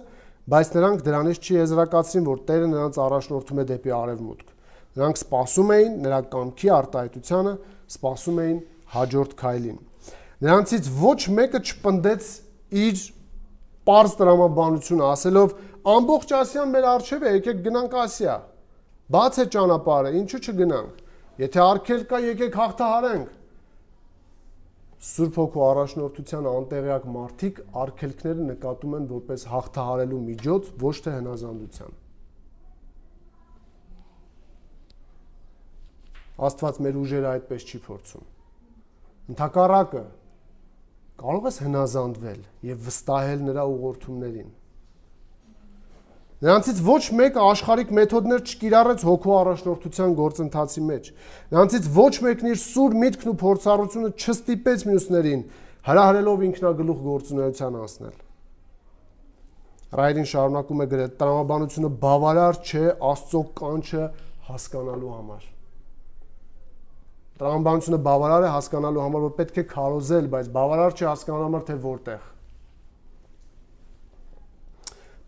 S1: բայց նրանք դրանից չեզրակացրին, որ Տերը նրանց առաջնորդում է դեպի արևմուտք։ Նրանք սպասում էին նրա կամքի արտահայտությանը, սպասում էին հաջորդ քայլին։ Նրանցից ոչ մեկը չպնդեց իր պարզ տրամաբանություն ասելով ամբողջ Ասիան մեր առջև է, եկեք գնանք Ասիա։ Բաց է ճանապարհը, ինչու չգնանք։ Եթե արգելք կա, եկեք հաղթահարենք։ Սուրբ Հոգու առաջնորդության անտեղյակ մարդիկ արգելքները նկատում են որպես հաղթահարելու միջոց, ոչ թե հնազանդության։ Աստված մեր ուժերը այդպես չի փորձում։ Ընդհակառակը կարող ես հնազանդվել եւ վստահել նրա ուղղորդումներին։ Նրանցից ոչ մեկը աշխարհիկ մեթոդներ չկիրառեց հոգու առաջնորդության գործընթացի մեջ։ Նրանցից ոչ մեկն իր սուր միտքն ու փորձառությունը չստիպեց մյուսներին հրահրելով ինքնագլուխ գործունեության անցնել։ Ռայրին շարունակում է գրել. տրամաբանությունը բավարար չէ Աստծո կանչը հասկանալու համար։ Տրամաբանությունը բավարար է հասկանալու համար, որ պետք է քարոզել, բայց բավարար չէ հասկանալու համար, թե որտեղ։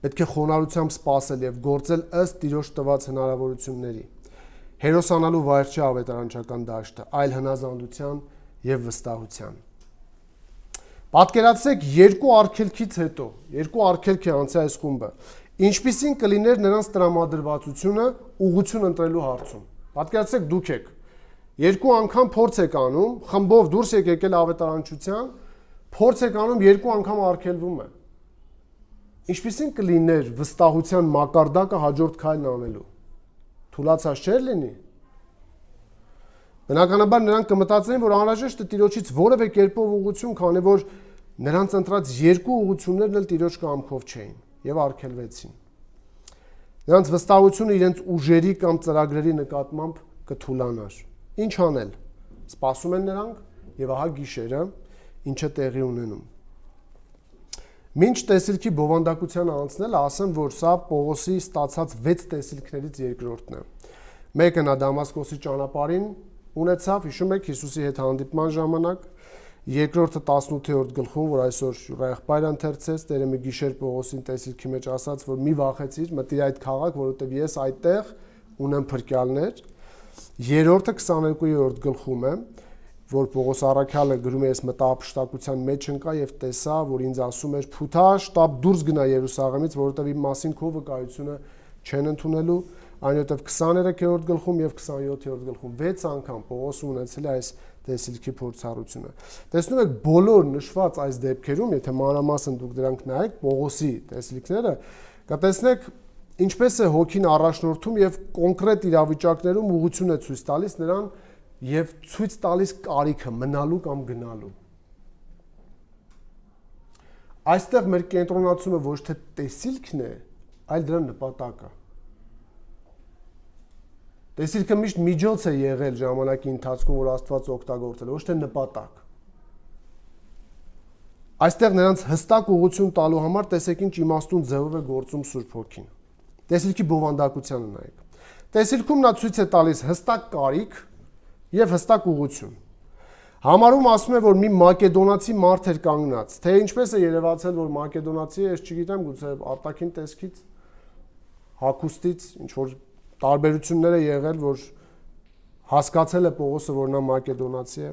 S1: Պետք է խոնարհությամբ սպասել եւ գործել ըստ Տիրոջ տված հնարավորությունների։ Հերոսանալու վայր չէ ավետարանչական դաշտը, այլ հնազանդության եւ վստահության։ Պատկերացրեք երկու արգելքից հետո, երկու արգելք է անցել այս խումբը։ Ինչպիսին կլիներ նրանց տրամադրվածությունը ուղղություն ընտրելու հարցում։ Պատկերացրեք դուք եք երկու անգամ փորձ եք անում, խմբով դուրս եք եկել ավետարանչության, փորձ եք անում, երկու անգամ արգելվում է։ Ինչպիսին կլիներ վստահության մակարդակը հաջորդ քայլն անելու։ Թուլացած չէր լինի։ Բնականաբար նրանք կմտածեին, որ անհրաժեշտ է Տիրոջից որևէ կերպով ուղղություն, քանի որ նրանց ընտրած երկու ուղղություններն էլ Տիրոջ կամքով չէին եւ արգելվեցին։ Նրանց վստահությունը իրենց ուժերի կամ ծրագրերի նկատմամբ կթուլանար։ Ինչ անել։ Սպասում են նրանք եւ ահա գիշերը ինչը տեղի ունենում։ Մինչ տեսիլքի բովանդակությանը անցնել, ասեմ, որ սա Պողոսի ստացած 6 տեսիլքներից երկրորդն է։ Մեկը նա Դամասկոսի ճանապարհին ունեցավ, հիշում եք Հիսուսի հետ հանդիպման ժամանակ, երկրորդը 18-րդ գլխում, որ այսօր եղբայրը ընթերցեց, Տերը մի գիշեր Պողոսին տեսիլքի մեջ ասաց, որ մի վախեցիր, մտիր այդ քաղաք, որովհետև ես այդտեղ ունեմ փրկյալներ։ Երրորդը 22-րդ գլխում է, որ Պողոս առաքյալը գրում է, ես մտա ապշտակության մեջ ընկա եւ տեսա, որ ինձ ասում էր փութա, շտապ դուրս գնա Երուսաղեմից, որովհետեւ իմ մասին քո վկայությունը չեն ընդունելու, այնուհետեւ 23-րդ գլխում եւ 27-րդ գլխում 6 անգամ Պողոսը ունեցել է այս տեսիլքի փորձառությունը։ Տեսնում եք, բոլոր նշված այս դեպքերում, եթե մանրամասն դուք դրանք նայեք, Պողոսի տեսիլքները, կտեսնեք ինչպես է հոգին առաջնորդում եւ կոնկրետ իրավիճակներում ուղղություն է ցույց տալիս նրան եւ ցույց տալիս կարիքը մնալու կամ գնալու։ Այստեղ մեր կենտրոնացումը ոչ թե տեսիլքն է, այլ դրա նպատակը։ Տեսիլքը միշտ միջոց է եղել ժամանակի ընթացքում, որ Աստված օգտագործել է, ոչ թե նպատակ։ Այստեղ նրանց հստակ ուղղություն տալու համար տեսեք ինչ իմաստուն ձևով է գործում Սուրբ Հոգին։ Տեսիլքի բովանդակությանը նայեք։ Տեսիլքում նա ցույց է տալիս հստակ կարիք եւ հստակ ուղղություն։ Համարում ասում է, որ մի մակեդոնացի մարդ էր կանգնած, թե ինչպես է երևացել, որ մակեդոնացի է, ես չգիտեմ, գուցե արտաքին տեսքից, հագուստից, ինչ որ տարբերություններ է եղել, որ հասկացել է Պողոսը, որ նա մակեդոնացի է։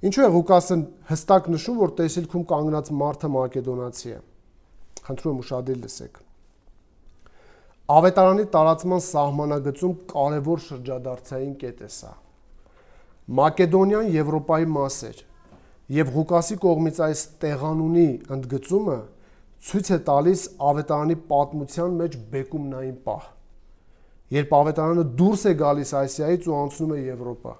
S1: Ինչու է Ղուկասը հստակ նշում, որ տեսիլքում կանգնած մարդը մակեդոնացի է։ Խնդրում եմ ուշադիր լսեք։ Ավետարանի տարածման սահմանագծում կարևոր շրջադարձային կետ է սա։ Մակեդոնիան Եվրոպայի մաս էր, եւ Ղուկասի կողմից այս տեղանունի ընդգծումը ցույց է տալիս ավետարանի պատմության մեջ բեկումնային պահ, երբ ավետարանը դուրս է գալիս Ասիայից ու անցնում է Եվրոպա։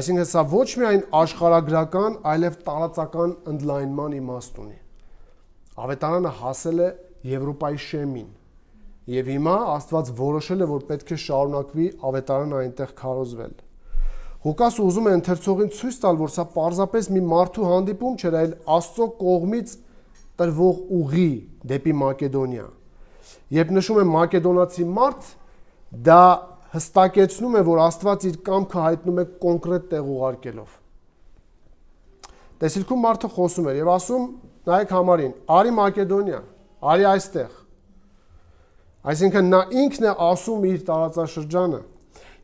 S1: Այսինքն սա ոչ միայն աշխարհագրական, այլև տարածական ընդլայնման իմաստ ունի։ Ավետարանը հասել է Եվրոպայի շեմին, եւ հիմա Աստված որոշել է, որ պետք է շարունակվի ավետարանը այնտեղ քարոզվել։ Ղուկասը ուզում է ընթերցողին ցույց տալ, որ սա պարզապես մի մարդու հանդիպում չէր, այլ Աստծո կողմից տրվող ուղի դեպի Մակեդոնիա։ Երբ նշում է մակեդոնացի մարդ, դա հստակեցնում է, որ Աստված իր կամքը հայտնում է կոնկրետ տեղ ուղարկելով։ Տեսիլքում մարդը խոսում էր եւ ասում, նայեք համարին, արի Մակեդոնիա, արի այստեղ։ Այսինքն նա ինքն է ասում իր տարածաշրջանը։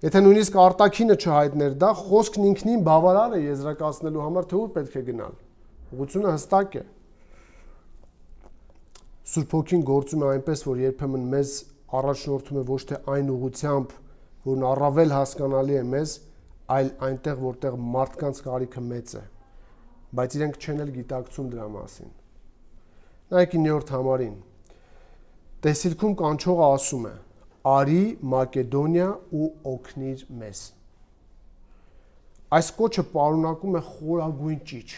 S1: Եթե նույնիսկ արտաքինը չհայտներ դա, խոսքն ինքնին բավարար է եզրակացնելու համար, թե ուր պետք է գնալ։ Ուղղությունը հստակ է։ Սուրբ Հոգին գործում է այնպես, որ երբեմն մեզ առաջնորդում է ոչ թե այն ուղղությամբ, որն առավել հասկանալի է մեզ, այլ այնտեղ, որտեղ մարդկանց կարիքը մեծ է, բայց իրենք չեն էլ գիտակցում դրա մասին։ Նայեք 9-րդ համարին։ Տեսիլքում կանչողը ասում է. «Արի Մակեդոնիա ու օգնիր մեզ»։ Այս կոչը պարունակում է խորագույն ճիչ,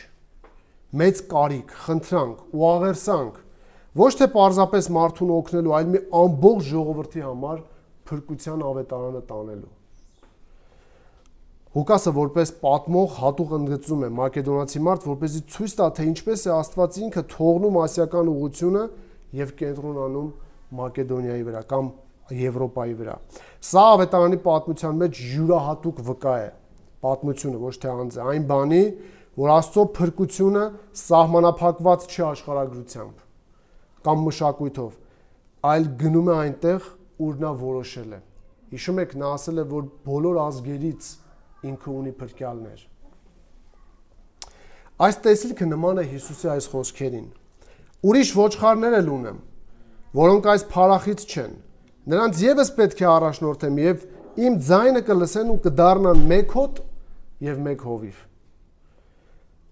S1: մեծ կարիք, խնդրանք ու աղերսանք, ոչ թե պարզապես մարդուն օգնելու, այլ մի ամբողջ ժողովրդի համար փրկության ավետարանը տանելու։ Ղուկասը որպես պատմող հատուկ ընդգծում է մակեդոնացի մարդ, որպեսզի ցույց տա, թե ինչպես է Աստված ինքը թողնում ասիական ուղղությունը եւ կենտրոնանում Մակեդոնիայի վրա կամ Եվրոպայի վրա։ Սա ավետարանի պատմության մեջ յուրահատուկ վկա է, պատմությունը ոչ թե անձը, այն բանի, որ Աստծո փրկությունը սահմանափակված չի աշխարհագրությամբ կամ մշակույթով, այլ գնում է այնտեղ, ուր նա որոշել է։ Հիշում եք, նա ասել է, որ բոլոր ազգերից ինքը ունի փրկյալներ։ Այս տեսիլքը նման է Հիսուսի այս խոսքերին. «Ուրիշ ոչխարներ էլ ունեմ, որոնք այս փարախից չեն։ Նրանց եւս պետք է առաջնորդեմ եւ իմ ձայնը կլսեն ու կդառնան մեկ հոտ եւ մեկ հովիվ»։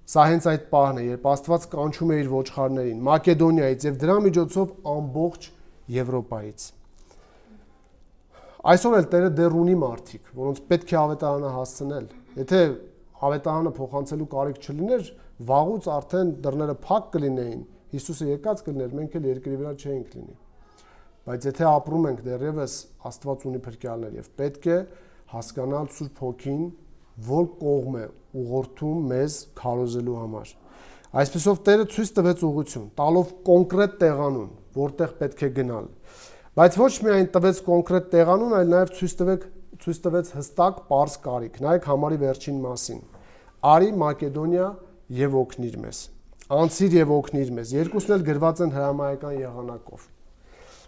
S1: Սա հենց այդ պահն է, երբ Աստված կանչում է իր ոչխարներին Մակեդոնիայից եւ դրա միջոցով ամբողջ Եվրոպայից։ Այսօր էլ Տերը դեռ ունի մարդիկ, որոնց պետք է ավետարանը հասցնել։ Եթե ավետարանը փոխանցելու կարիք չլիներ, վաղուց արդեն դռները փակ կլինեին, Հիսուսը եկած կլիներ, մենք էլ երկրի վրա չէինք լինի։ Բայց եթե ապրում ենք դեռևս, Աստված ունի փրկյալներ եւ պետք է հասկանալ Սուրբ Հոգին, որ կողմ է ուղղորդում մեզ քարոզելու համար։ Այսպեսով Տերը ցույց տվեց ուղղություն, տալով կոնկրետ տեղանուն, որտեղ պետք է գնալ։ Բայց ոչ միայն տվեց կոնկրետ տեղանուն, այլ նաև ցույց տվեց հստակ պարզ կարիք։ Նայեք համարի վերջին մասին։ Արի Մակեդոնիա եւ օգնիր մեզ։ Անցիր եւ օգնիր մեզ։ Երկուսն էլ գրված են հրամայական եղանակով։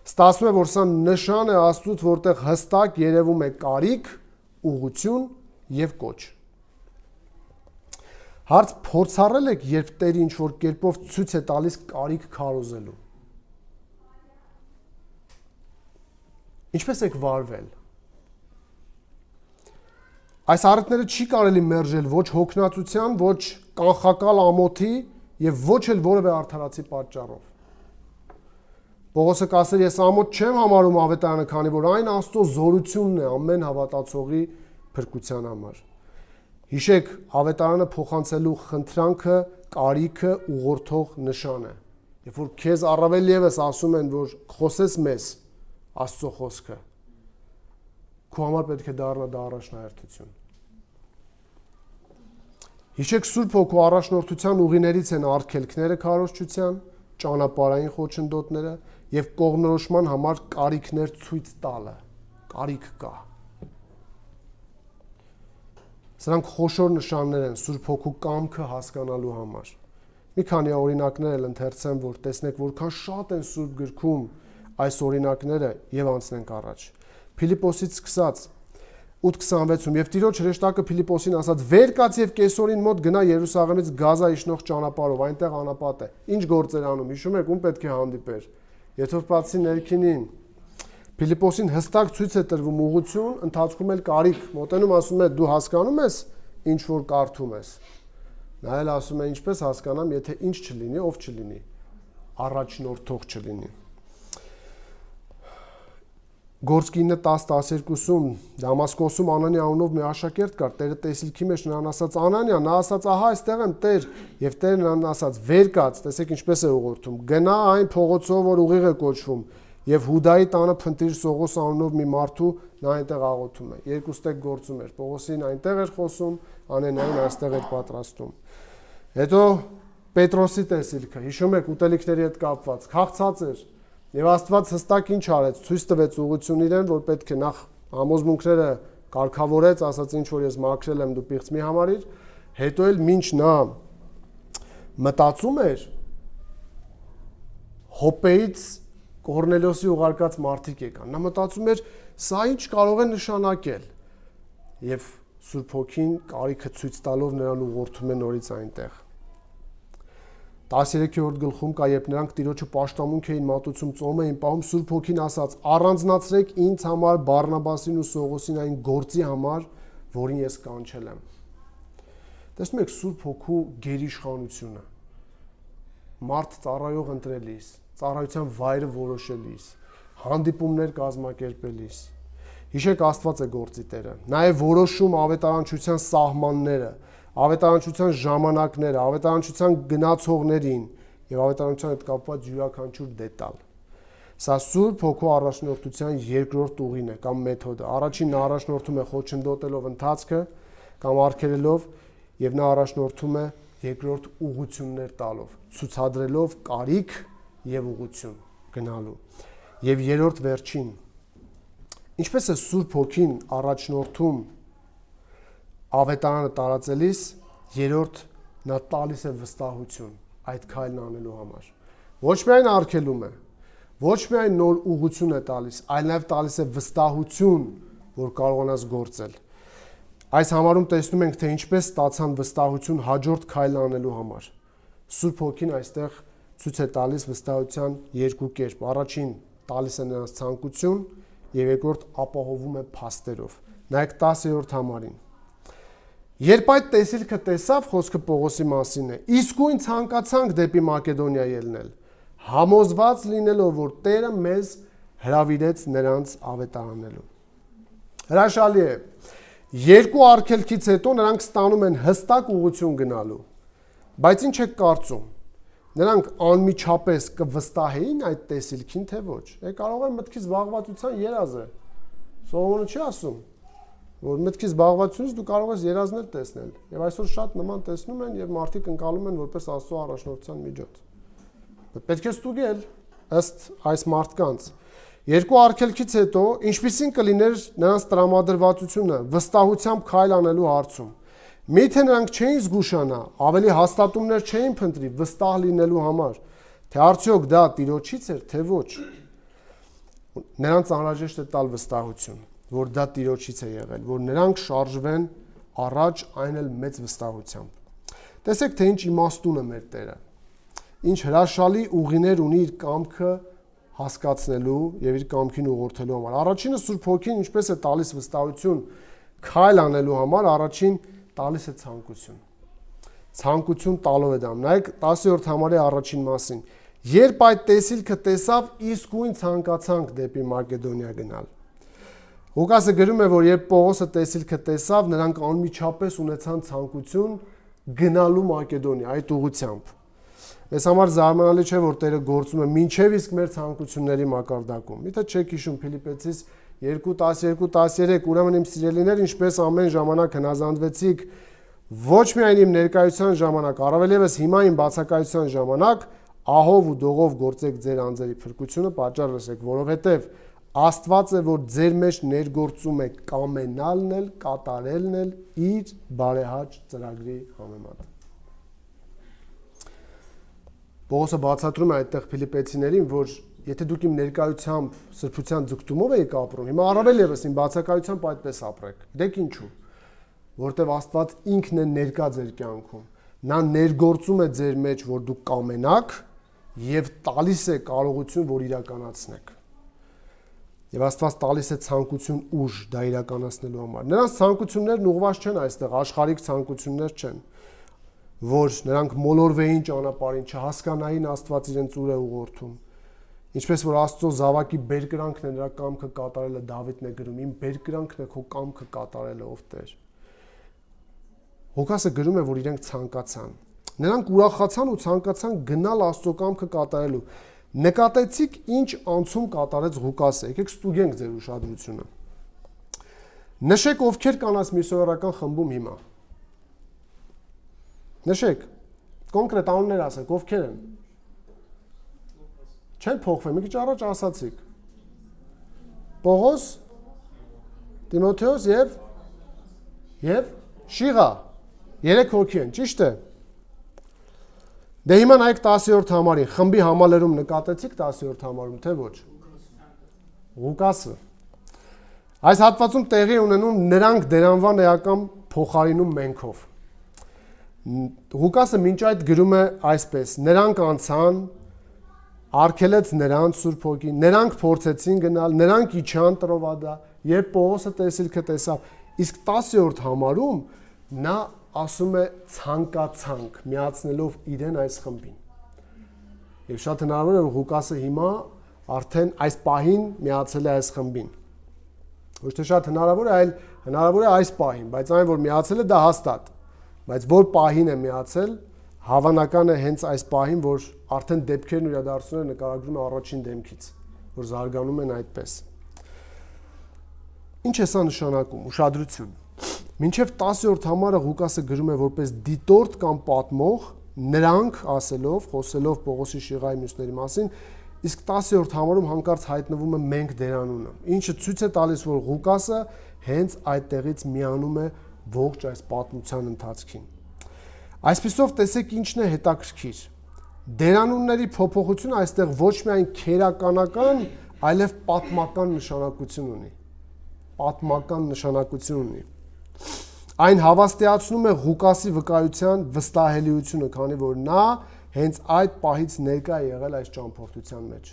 S1: Ստացվում է, որ սա նշան է Աստծուց, որտեղ հստակ երևում է կարիք, ուղղություն եւ կոչ։ Հարց փորձառել եք, երբ Տերը ինչ-որ կերպով ցույց է տալիս կարիք քարոզելու։ Ինչպես եք վարվել։ Այս առիթները չի կարելի մերժել ոչ հոգնածության, ոչ կանխակալ ամոթի եւ ոչ էլ որևէ արդարացի պատճառով։ Պողոսը կասեր, ես ամոթ չեմ համարում ավետարանը, քանի որ այն Աստծո զորությունն է ամեն հավատացողի փրկության համար։ Հիշեք, ավետարանը փոխանցելու խնդրանքը, կարիքը ուղղորդող նշան է։ Երբ որ քեզ առավել եւս ասում են, որ խոսես մեզ Աստծո խոսքը, քո համար պետք է դառնա դա առաջնահերթություն։ Հիշեք, Սուրբ Հոգու առաջնորդության ուղիներից են արգելքները քարոզչության, ճանապարհային խոչընդոտները եւ կողմնորոշման համար կարիքներ ցույց տալը։ Կարիք կա։ Սրանք խոշոր նշաններ են Սուրբ Հոգու կամքը հասկանալու համար։ Մի քանի օրինակներ էլ ընթերցեմ, որ տեսնեք որքան շատ են Սուրբ գրքում այս օրինակները եւ անցնենք առաջ։ Փիլիպոսից սկսած 8:26-ում եւ Տիրոջ հրեշտակը Փիլիպոսին ասաց. «Վեր կաց եւ կեսօրին մոտ գնա Երուսաղեմից Գազա իջնող ճանապարհով, այնտեղ անապատ է»։ Ինչ գործեր անում, հիշում եք, ում պետք է հանդիպեր։ Եթովպացի ներքինին Փիլիպոսին հստակ ցույց է տրվում ուղղություն, ընթացքում էլ կարիք, մոտենում ասում է՝ դու հասկանում ես, ինչ որ կարդում ես։ Նա էլ ասում է, ինչպես հասկանամ, եթե ինչ չլինի, ով չլինի, առաջնորդող չլինի։ Գործք 9:10-12-ում Դամասկոսում Անանիա անունով մի աշակերտ կար, Տերը տեսիլքի մեջ նրան ասաց. «Անանիա», նա ասաց. «Ահա այստեղ եմ, Տեր», եւ Տերը նրան ասաց. «Վեր կաց», տեսեք ինչպես է ուղղորդում, «գնա այն փողոցով, որ ուղիղ է կոչվում, եւ Հուդայի տանը փնտրիր Սողոս անունով մի մարդու, նա այնտեղ աղոթում է»։ Երկու ստեկ գործում էր, Պողոսին այնտեղ էր խոսում, Անանիային այստեղ էր պատրաստում։ Հետո Պետրոսի տեսիլքը, հիշում եք, ուտելիքների հետ կապված, քաղցած էր։ Եվ Աստված հստակ ինչ արեց, ցույց տվեց ուղղություն իրեն, որ պետք է նախ համոզմունքները կարգավորեց, ասաց ինչ որ ես մաքրել եմ, դու պիղծ մի համարիր, հետո էլ մինչ նա մտածում էր, Հոպեից Կորնելիոսի ուղարկած մարդիկ եկան։ Նա մտածում էր, սա ինչ կարող է նշանակել։ Եվ Սուրբ Հոգին կարիքը ցույց տալով նրան ուղղորդում է նորից այնտեղ։ 13-րդ գլխում կա, երբ նրանք Տիրոջը պաշտամունք էին մատուցում, ծոմ էին պահում, Սուրբ Հոգին ասաց. «Առանձնացրեք ինձ համար Բարնաբասին ու Սողոսին այն գործի համար, որին ես կանչել եմ»։ Տեսնում եք Սուրբ Հոգու գերիշխանությունը։ Մարդ ծառայող ընտրելիս, ծառայության վայրը որոշելիս, հանդիպումներ կազմակերպելիս։ Հիշեք, Աստված է գործի Տերը։ Նա է որոշում ավետարանչության սահմանները, ավետարանչության ժամանակները, ավետարանչության գնացողներին եւ ավետարանչության հետ կապված յուրաքանչյուր դետալ։ Սա Սուրբ Հոգու առաջնորդության երկրորդ ուղին է կամ մեթոդը։ Առաջին նա առաջնորդում է խոչընդոտելով ընթացքը կամ արգելելով, եւ նա առաջնորդում է երկրորդ ուղություններ տալով, ցուցադրելով կարիք եւ ուղություն գնալու։ Եվ երրորդ վերջին, ինչպես է Սուրբ Հոգին առաջնորդում ավետարանը տարածելիս, երրորդ նա տալիս է վստահություն այդ քայլն անելու համար։ Ոչ միայն արգելում է, ոչ միայն նոր ուղություն է տալիս, այլ նաև տալիս է վստահություն, որ կարողանաս գործել։ Այս համարում տեսնում ենք, թե ինչպես ստացան վստահություն հաջորդ քայլը անելու համար։ Սուրբ Հոգին այստեղ ցույց է տալիս վստահության երկու կերպ։ Առաջին տալիս է նրանց ցանկություն, եւ երկրորդ ապահովում է փաստերով։ Նայեք 10-րդ համարին։ Երբ այդ տեսիլքը տեսավ, խոսքը Պողոսի մասին է, իսկույն ցանկացանք դեպի Մակեդոնիա ելնել, համոզված լինելով, որ Տերը մեզ հրավիրեց նրանց ավետարանելու։ Հրաշալի է։ Երկու արգելքից հետո նրանք ստանում են հստակ ուղղություն գնալու։ Բայց ինչ եք կարծում։ Նրանք անմիջապես կվստահեին այդ տեսիլքին, թե ոչ։ Կարող է մտքի զբաղվածության երազ է։ Սողոմոնը չի ասում, որ մտքի զբաղվածությունից դու կարող ես երազներ տեսնել։ Եվ այսօր շատ նման տեսնում են եւ մարդիկ ընկալում են որպես Աստծո առաջնորդության միջոց։ Պետք է ստուգել ըստ այս մարդկանց։ Երկու արգելքից հետո ինչպիսին կլիներ նրանց տրամադրվածությունը վստահությամբ քայլ անելու հարցում։ Միթե նրանք չէին զգուշանա, ավելի հաստատումներ չէին փնտրի վստահ լինելու համար, թե արդյոք դա Տիրոջից էր, թե ոչ։ Նրանց անհրաժեշտ է տալ վստահություն, որ դա Տիրոջից է եղել, որ նրանք շարժվեն առաջ, այն էլ մեծ վստահությամբ։ Տեսեք, թե ինչ իմաստուն է մեր Տերը։ Ինչ հրաշալի ուղիներ ունի իր կամքը հասկացնելու եւ իր կամքին ուղղորդելու համար։ Առաջինը Սուրբ Հոգին ինչպես է տալիս վստահություն քայլ անելու համար, առաջին տալիս է ցանկություն։ Ցանկություն տալով է դա։ Նայեք 10-րդ համարի առաջին մասին։ Երբ այդ տեսիլքը տեսավ, իսկույն ցանկացանք դեպի Մակեդոնիա գնալ։ Ղուկասը գրում է, որ երբ Պողոսը տեսիլքը տեսավ, նրանք անմիջապես ունեցան ցանկություն գնալու Մակեդոնիա այդ ուղղությամբ։ Մեզ համար զարմանալի չէ, որ Տերը գործում է մինչև իսկ մեր ցանկությունների մակարդակում։ Միթե չեք հիշում Ֆիլիպեցիս 2:12-13, ուրեմն իմ սիրելիներ, ինչպես ամեն ժամանակ հնազանդվեցիք, ոչ միայն իմ ներկայության ժամանակ, առավել ևս հիմա իմ բացակայության ժամանակ, ահով ու դողով գործեք ձեր անձերի փրկությունը, պատճառ լսեք, որովհետև Աստված է, որ ձեր մեջ ներգործում է կամենալն էլ, կատարելն էլ իր բարեհաճ ծրագրի համեմատ։ Պողոսը բացատրում է այդտեղ Ֆիլիպեցիներին, որ եթե դուք իմ ներկայությամբ սրբության ձգտումով եք ապրում, հիմա առավել ևս իմ բացակայությամբ այդպես ապրեք։ Դեք ինչու։ Որտեվ Աստված ինքն է ներկա ձեր կյանքում։ Նա ներգործում է ձեր մեջ, որ դուք կամենաք եւ տալիս է կարողություն, որ իրականացնեք։ Եվ Աստված տալիս է ցանկություն ուժ դա իրականացնելու համար։ Նրանց ցանկություններն ուղղված չեն այստեղ, աշխարհիկ ցանկություններ չեն, որ նրանք մոլորվեին ճանապարհին, չհասկանային Աստված իրենց ուր է ուղղորդում։ Ինչպես որ Աստծո զավակի բերկրանքն է նրա կամքը կատարելը, Դավիթն է գրում, իմ բերկրանքն է քո կամքը կատարելը, ով Տեր։ Ղուկասը գրում է, որ իրենք ցանկացան։ Նրանք ուրախացան ու ցանկացան գնալ Աստծո կամքը կատարելու։ Նկատեցիք ինչ անցում կատարեց Ղուկասը։ Եկեք ստուգենք ձեր ուշադրությունը։ Նշեք ովքեր կան այս միսիոներական խմբում հիմա։ Նշեք, կոնկրետ անուններ ասեք, ովքեր են։ Չեն փոխվել, մի քիչ առաջ ասացիք։ Պողոս, Տիմոթեոս եւ Շիղա։ 3 հոգի են, ճիշտ է։ Դե հիմա նայեք 10-րդ համարին, խմբի համալերում նկատեցիք 10-րդ համարում, թե ոչ։ Ղուկասը։ Այս հատվածում տեղի ունենում նրանք դերանվան էական փոխարինում մենքով։ Ղուկասը մինչ այդ գրում է այսպես. նրանք անցան, արգելեց նրանց Սուրբ Հոգին, նրանք փորձեցին գնալ, նրանք իջան Տրովադա, երբ Պողոսը տեսիլքը տեսավ, իսկ 10-րդ համարում նա ասում է ցանկացանք միացնելով իրեն այս խմբին։ Եվ շատ հնարավոր է որ Ղուկասը հիմա արդեն այս պահին միացել է այս խմբին։ Ոչ թե շատ հնարավոր է, այլ հնարավոր է այս պահին, բայց այն որ միացել է դա հաստատ։ Բայց որ պահին է միացել, հավանական է հենց այս պահին, որ արդեն դեպքերն ու իրադարձությունները նկարագրում է առաջին դեմքից, որ զարգանում են այդպես։ Ինչ է սա նշանակում, ուշադրություն։ Մինչև 10-րդ համարը Ղուկասը գրում է որպես դիտորդ կամ պատմող, նրանք ասելով, խոսելով Պողոսի Շիղայի մյուսների մասին, իսկ 10-րդ համարում հանկարծ հայտնվում է մենք դերանունը, ինչը ցույց է տալիս, որ Ղուկասը հենց այդտեղից միանում է ողջ այս պատմության ընթացքին։ Այսպիսով տեսեք ինչն է հետաքրքիր։ Դերանունների փոփոխությունը այստեղ ոչ միայն քերականական, այլև պատմական նշանակություն ունի։ Պատմական նշանակություն ունի։ Այն հավաստիացնում է Ղուկասի վկայության վստահելիությունը, քանի որ նա հենց այդ պահից ներկա է եղել այս ճամփորդության մեջ,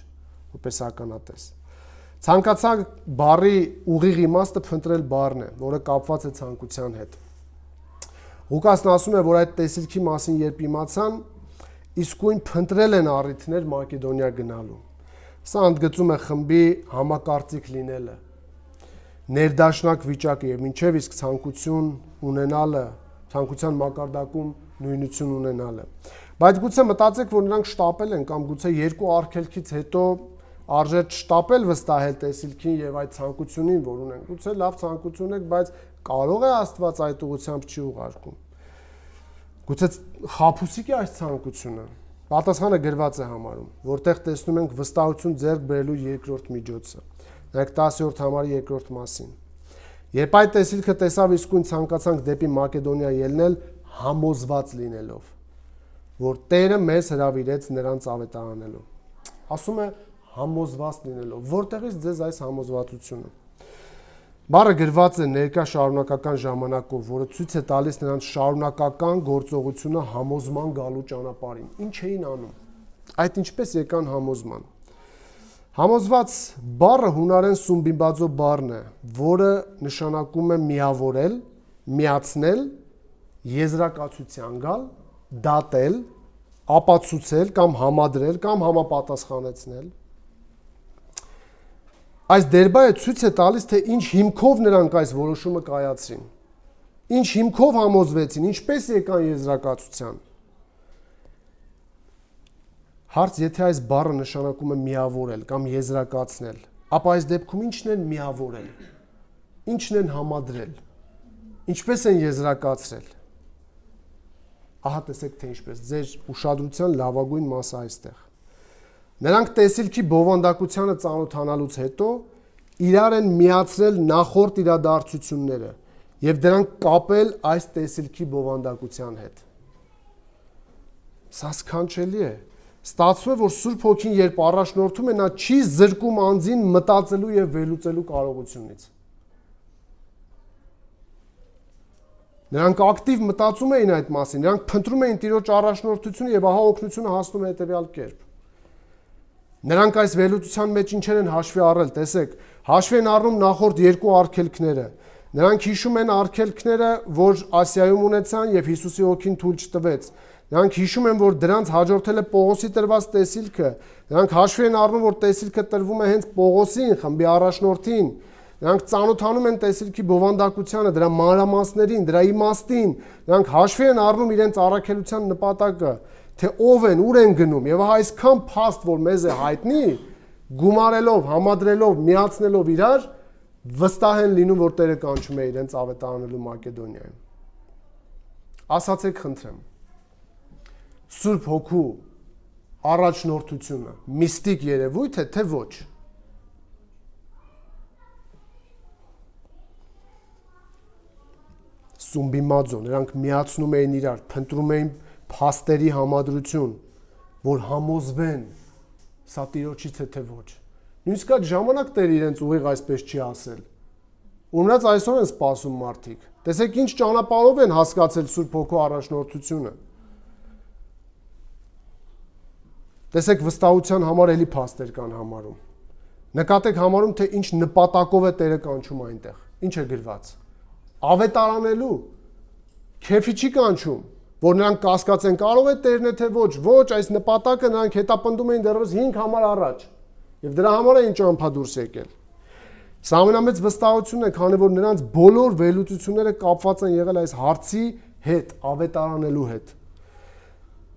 S1: որպես ականատես։ Ցանկացա բառի ուղիղ իմաստը փնտրել բառն է, որը կապված է ցանկության հետ։ Ղուկասն ասում է, որ այդ տեսիլքի մասին երբ իմացան, իսկույն փնտրել են առիթներ Մակեդոնիա գնալու։ Սա ընդգծում է խմբի համակարծիք լինելը, ներդաշնակ վիճակը եւ մինչեւ իսկ ցանկություն ունենալը, ցանկության մակարդակում նույնություն ունենալը։ Բայց գուցե մտածեք, որ նրանք շտապել են կամ գուցե երկու արգելքից հետո արժե շտապել վստահել տեսիլքին եւ այդ ցանկությունին, որ ունեն։ Գուցե լավ ցանկություն եք, բայց կարող է Աստված այդ ուղղությամբ չի ուղարկում։ Գուցե խաբուսիկ է այս ցանկությունը։ Պատասխանը գրված է համարում, որտեղ տեսնում ենք վստահություն ձեռք բերելու երկրորդ միջոցը։ Նայեք 10-րդ համարի երկրորդ մասին։ Երբ այդ տեսիլքը տեսավ, իսկույն ցանկացանք դեպի Մակեդոնիա ելնել համոզված լինելով, որ Տերը մեզ հրավիրեց նրանց ավետարանելու։ Ասում է համոզված լինելով, որտեղից ձեզ այս համոզվածությունը։ Բառը գրված է ներկա շարունակական ժամանակով, որը ցույց է տալիս նրանց շարունակական գործողությունը համոզման գալու ճանապարհին։ Ինչ էին անում։ Այդ ինչպես եկան համոզման։ Համոզված բառը հունարեն սումբիմբաձո բառն է, որը նշանակում է միավորել, միացնել, եզրակացության գալ, դատել, ապացուցել կամ համադրել կամ համապատասխանեցնել։ Այս դերբայը ցույց է տալիս, թե ինչ հիմքով նրանք այս որոշումը կայացրին։ Ինչ հիմքով համոզվեցին, ինչպես եկան եզրակացության։ Հարց, եթե այս բառը նշանակում է միավորել կամ եզրակացնել, ապա այս դեպքում ինչն են միավորել, ինչն են համադրել, ինչպես են եզրակացրել։ Ահա տեսեք թե ինչպես, ձեր ուշադրության լավագույն մասը այստեղ։ Նրանք տեսիլքի բովանդակությանը ծանոթանալուց հետո իրար են միացրել նախորդ իրադարձությունները եւ դրանք կապել այս տեսիլքի բովանդակության հետ։ Սա սքանչելի է։ Ստացվում է, որ Սուրբ Հոգին երբ առաջնորդում է, նա չի զրկում անձին մտածելու եւ վերլուծելու կարողությունից։ Նրանք ակտիվ մտածում էին այդ մասին, նրանք փնտրում էին Տիրոջ առաջնորդությունը եւ ահա օգնությունը հասնում է հետեւյալ կերպ։ Նրանք այս վերլուծության մեջ ինչեր են հաշվի առել, տեսեք, հաշվի են առնում նախորդ երկու արգելքները։ Նրանք հիշում են արգելքները, որ Ասիայում ունեցան եւ Հիսուսի Հոգին թույլ չտվեց։ Նրանք հիշում են, որ դրանց հաջորդել է Պողոսի տրված տեսիլքը։ Նրանք հաշվի են առնում, որ տեսիլքը տրվում է հենց Պողոսին, խմբի առաջնորդին։ Նրանք ծանոթանում են տեսիլքի բովանդակությանը, դրա մանրամասներին, դրա իմաստին։ Նրանք հաշվի են առնում իրենց առաքելության նպատակը, թե ով են, ուր են գնում, եւ ահա այսքան փաստ, որ մեզ է հայտնի, գումարելով, համադրելով, միացնելով իրար, վստահ են լինում, որ Տերը կանչում է իրենց ավետարանելու Մակեդոնիայում։ Ասացեք, խնդրեմ, Սուրբ Հոգու առաջնորդությունը միստիկ երևույթ է, թե ոչ։ Սումբիմաձո, նրանք միացնում էին իրար, փնտրում էին փաստերի համադրություն, որ համոզվեն, սա Տիրոջից է թե ոչ։ Նույնիսկ այդ ժամանակ Տերը իրենց ուղիղ այսպես չի ասել։ ու նրանց այսօր են սպասում մարդիկ։ Տեսեք ինչ ճանապարհով են հասկացել Սուրբ Հոգու առաջնորդությունը։ Տեսեք վստահության համար էլի փաստեր կան համարում։ Նկատեք համարում, թե ինչ նպատակով է Տերը կանչում այնտեղ։ Ինչ է գրված։ Ավետարանելու։ Քեֆի չի կանչում, որ նրանք կասկածեն կարող է Տերն է թե ոչ, ոչ, այս նպատակը նրանք հետապնդում էին դեռևս 5 համար առաջ։ Եվ դրա համար էին ճամփա դուրս եկել։ Սա ամենամեծ վստահությունն է, քանի որ նրանց բոլոր վերլուծությունները կապված են եղել այս հարցի հետ, ավետարանելու հետ։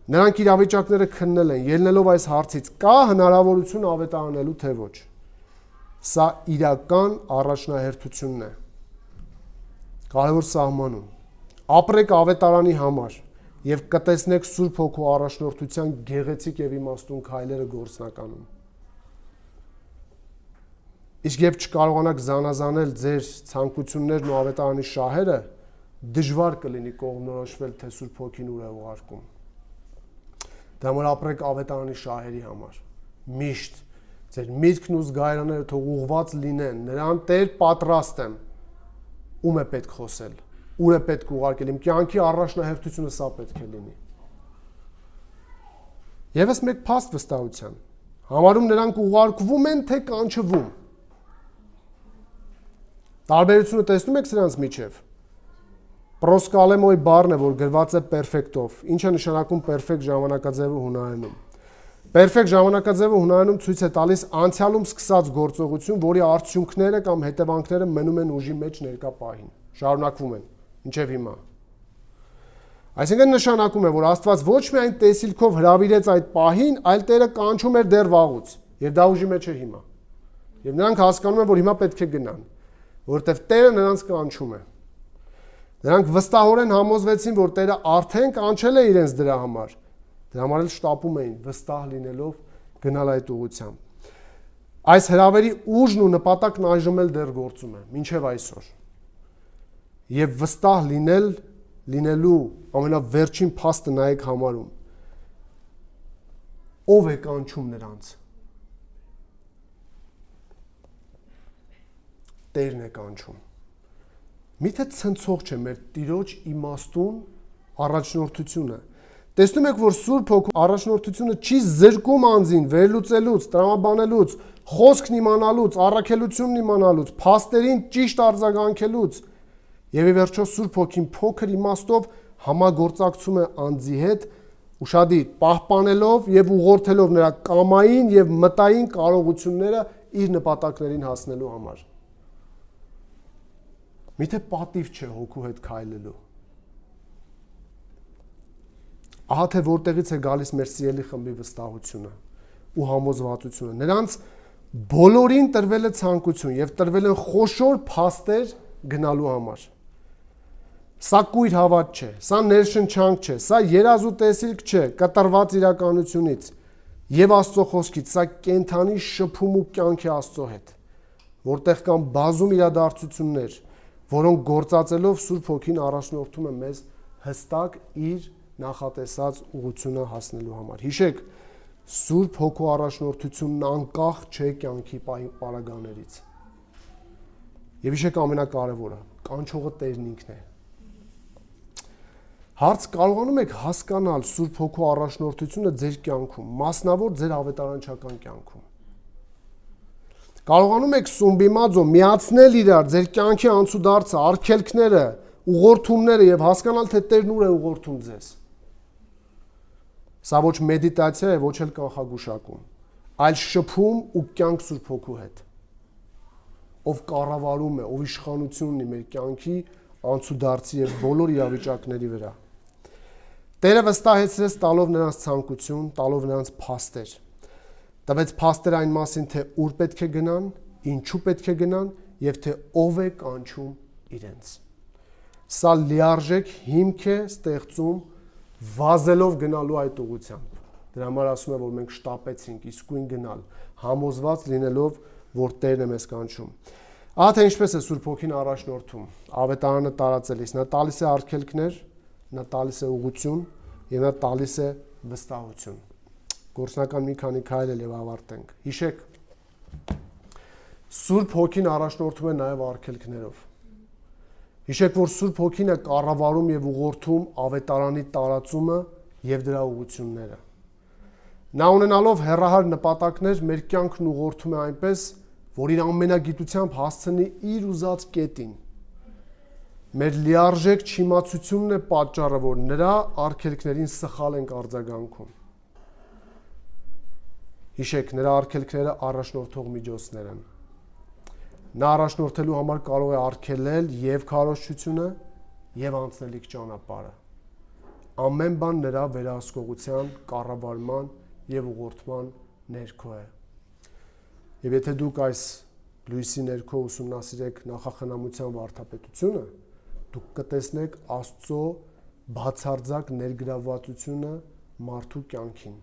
S1: Նրանք իրավիճակները քննել են, ելնելով այս հարցից, կա հնարավորություն ավետարանելու թե ոչ։ Սա իրական առաջնահերթությունն է։ Կարևոր սահմանում։ Ապրեք ավետարանի համար եւ կտեսնեք Սուրբ Հոգու առաջնորդության գեղեցիկ եւ իմաստուն քայլերը գործնականում։ Իսկ երբ չկարողանաք զանազանել ձեր ցանկություններն ու ավետարանի շահերը, դժվար կլինի կողմնորոշվել, թե Սուրբ Հոգին ուր է ուղարկում։ Դա որ ապրեք ավետարանի շահերի համար։ Միշտ ձեր միտքն ու զգայարանները թող ուղված լինեն, նրան Տեր պատրաստ եմ։ Ում է պետք խոսել, ուր է պետք ուղարկել, իմ կյանքի առաջնահերթությունը սա պետք է լինի։ Եվս մեկ փաստ վստահության։ Համարում նրանք ուղարկվում են, թե կանչվում։ Տարբերությունը տեսնում եք սրանց միջև։ Պրոսկալեմոյ բառն է, որ գրված է պերֆեկտով, ինչը նշանակում պերֆեկտ ժամանակաձևը հունարենում։ Պերֆեկտ ժամանակաձևը հունարենում ցույց է տալիս անցյալում սկսած գործողություն, որի արդյունքները կամ հետևանքները մնում են ուժի մեջ ներկա պահին, շարունակվում են, մինչև հիմա։ Այսինքն նշանակում է, որ Աստված ոչ միայն տեսիլքով հրավիրեց այդ պահին, այլ Տերը կանչում էր դեռ վաղուց, եւ դա ուժի մեջ է հիմա։ Եվ նրանք հասկանում են, որ հիմա պետք է գնան, որովհետեւ Տերը նրանց կանչում է։ Նրանք վստահորեն համոզվեցին, որ Տերը արդեն կանչել է իրենց դրա համար։ Դրա համար էլ շտապում էին, վստահ լինելով գնալ այդ ուղղությամբ։ Այս հրավերի ուժն ու նպատակն այժմ էլ դեռ գործում է, մինչև այսօր։ Եվ վստահ լինելու ամենավերջին փաստը նայեք համարում։ Ով է կանչում նրանց։ Տերն է կանչում։ Միթե ցնցող չէ մեր Տիրոջ իմաստուն առաջնորդությունը։ Տեսնում եք, որ Սուրբ Հոգու առաջնորդությունը չի զրկում անձին վերլուծելուց, տրամաբանելուց, խոսքն իմանալուց, առաքելությունն իմանալուց, փաստերին ճիշտ արձագանքելուց։ Եվ ի վերջո Սուրբ Հոգին փոքր իմաստով համագործակցում է անձի հետ, ուշադիր, պահպանելով եւ ուղղորդելով նրա կամային եւ մտային կարողությունները իր նպատակներին հասնելու համար։ Միթե պատիվ չէ հոգու հետ քայլելու։ Ահա թե որտեղից է գալիս մեր սիրելի խմբի վստահությունը ու համոզվածությունը։ Նրանց բոլորին տրվել է ցանկություն եւ տրվել են խոշոր փաստեր գնալու համար։ Սա կույր հավատ չէ, սա ներշնչանք չէ, սա երազու տեսիլք չէ, կտրված իրականությունից եւ Աստծո խոսքից, սա կենթանի շփում ու կյանքի Աստծո հետ, որտեղ կան բազում իրադարձություններ, որոնք գործածելով Սուրբ Հոգին առաջնորդում է մեզ հստակ իր նախատեսած ուղղությունը հասնելու համար։ Հիշեք, Սուրբ Հոգու առաջնորդությունն անկախ չէ կյանքի պարագաներից։ Եվ հիշեք ամենակարևորը, կանչողը Տերն ինքն է։ Հարց կարողանում եք հասկանալ Սուրբ Հոգու առաջնորդությունը ձեր կյանքում, մասնավոր ձեր ավետարանչական կյանքում։ Կարողանում եք սումբիմաձո միացնել իրար ձեր կյանքի անցուդարձը, արգելքները, ուղղորդումները եւ հասկանալ, թե Տերն ուր է ուղղորդում ձեզ։ Սա ոչ մեդիտացիա է, ոչ էլ կանխագուշակում, այլ շփում ու կյանք Սուրբ Հոգու հետ, ով կառավարում է, ով իշխանություն ունի մեր կյանքի անցուդարձի եւ բոլոր իրավիճակների վրա։ Տերը վստահեցրեց տալով նրանց ցանկություն, տալով նրանց փաստեր։ Տվեց փաստեր այն մասին, թե ուր պետք է գնան, ինչու պետք է գնան եւ թե ով է կանչում իրենց։ Սա լիարժեք հիմք է ստեղծում վազելով գնալու այդ ուղղությամբ։ Դրա համար ասում եմ, որ մենք շտապեցինք իսկույն գնալ, համոզված լինելով, որ Տերն է մեզ կանչում։ Ահա թե ինչպես է Սուրբ Հոգին առաջնորդում, ավետարանը տարածելիս, նա տալիս է արգելքներ, նա տալիս է ուղղություն եւ նա տալիս է վստահություն։ Գործնական մի քանի քայլ եւ ավարտենք։ Հիշեք, Սուրբ Հոգին առաջնորդում է նաեւ արգելքներով։ Հիշեք, որ Սուրբ Հոգին է կառավարում եւ ուղղորդում ավետարանի տարածումը եւ դրա ուղղությունները։ Նա ունենալով հեռահար նպատակներ մեր կյանքն ուղղորդում է այնպես, որ իր ամենագիտությամբ հասցնի իր ուզած կետին։ Մեր լիարժեք չիմացությունն է պատճառը, որ նրա արգելքներին սխալ ենք արձագանքում։ Հիշեք, նրա արգելքները առաջնորդող միջոցներ են։ Նա առաջնորդելու համար կարող է արգելել եւ քարոզչությունը, եւ անցնելիք ճանապարհը։ Ամեն բան նրա վերահսկողության, կառավարման եւ ուղղորդման ներքո է։ Եվ եթե դուք այս լույսի ներքո ուսումնասիրեք նախախնամության վարդապետությունը, դուք կտեսնեք Աստծո բացարձակ ներգրավվածությունը մարդու կյանքին,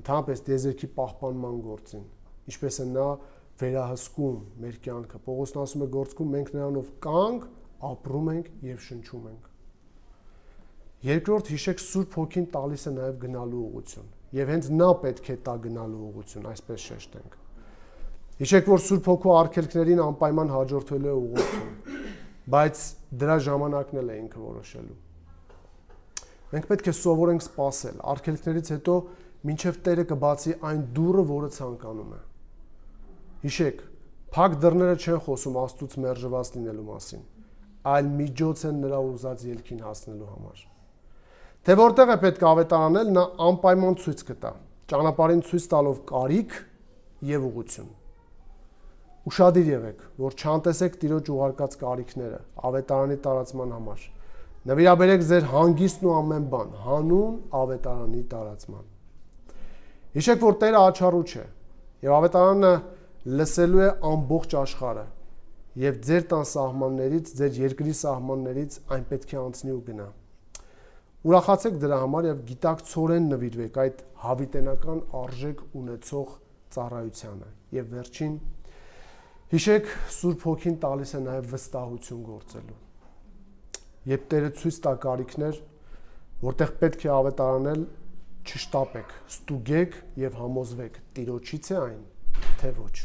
S1: ընդհանրապես դեզերքի պահպանման գործին, ինչպես է նա վերահսկում մեր կյանքը։ Պողոսն ասում է գործքում մենք նրանով կանք, ապրում ենք եւ շնչում ենք։ Երկրորդ, հիշեք, Սուրբ Հոգին տալիս է նաեւ գնալու ուղղություն, եւ հենց նա պետք է տա գնալու ուղղություն, այսպես շեշտենք։ Հիշեք, որ Սուրբ Հոգու արգելքներին անպայման հաջորդելու է ուղղություն, բայց դրա ժամանակն էլ է ինքը որոշելու։ Մենք պետք է սովորենք սպասել արգելքներից հետո, մինչև Տերը կբացի այն դուռը, որը ցանկանում է։ Հիշեք, փակ դռները չեն խոսում Աստծուց մերժված լինելու մասին, այլ միջոց են նրա ուզած ելքին հասնելու համար։ Թե որտեղ է պետք ավետարանել, նա անպայման ցույց կտա, ճանապարհին ցույց տալով կարիք եւ ուղղություն։ Ուշադիր եղեք, որ չանտեսեք Տիրոջ ուղարկած կարիքները ավետարանի տարածման համար։ Նվիրաբերեք ձեր հանգիստն ու ամեն բան հանուն ավետարանի տարածման։ Հիշեք, որ Տերը աչառու չէ, եւ ավետարանը լսելու է ամբողջ աշխարհը, եւ ձեր տան սահմաններից, ձեր երկրի սահմաններից այն պետք է անցնի ու գնա։ Ուրախացեք դրա համար եւ գիտակցորեն նվիրվեք այդ հավիտենական արժեք ունեցող ծառայությանը։ Եվ վերջին, հիշեք, Սուրբ Հոգին տալիս է նաեւ վստահություն գործելու։ Երբ Տերը ցույց տա կարիքներ, որտեղ պետք է ավետարանել, չշտապեք, ստուգեք եւ համոզվեք, Տիրոջից է այն, թե ոչ։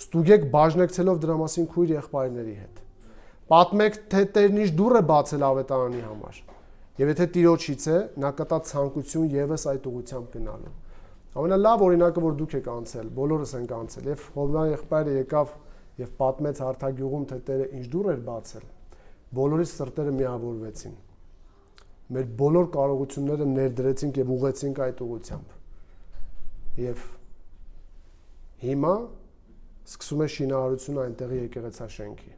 S1: Ստուգեք բաժնեկցելով դրա մասին քույր եղբայրների հետ։ Պատմեք, թե Տերն ինչ դուռ է բացել ավետարանի համար։ Եվ եթե Տիրոջից է, նա կտա ցանկություն եւս այդ ուղղությամբ գնալու։ Ամենալավ օրինակը, որ դուք եք անցել, բոլորս ենք անցել, եւ Հովնան եղբայրը եկավ եւ պատմեց հարթագյուղում, թե Տերը ինչ դուռ էր բացել, բոլորիս սրտերը միավորվեցին։ Մեր բոլոր կարողությունները ներդրեցինք եւ ուղղեցինք այդ ուղղությամբ։ Եվ հիմա սկսում է շինարարությունը այնտեղի եկեղեցաշենքի։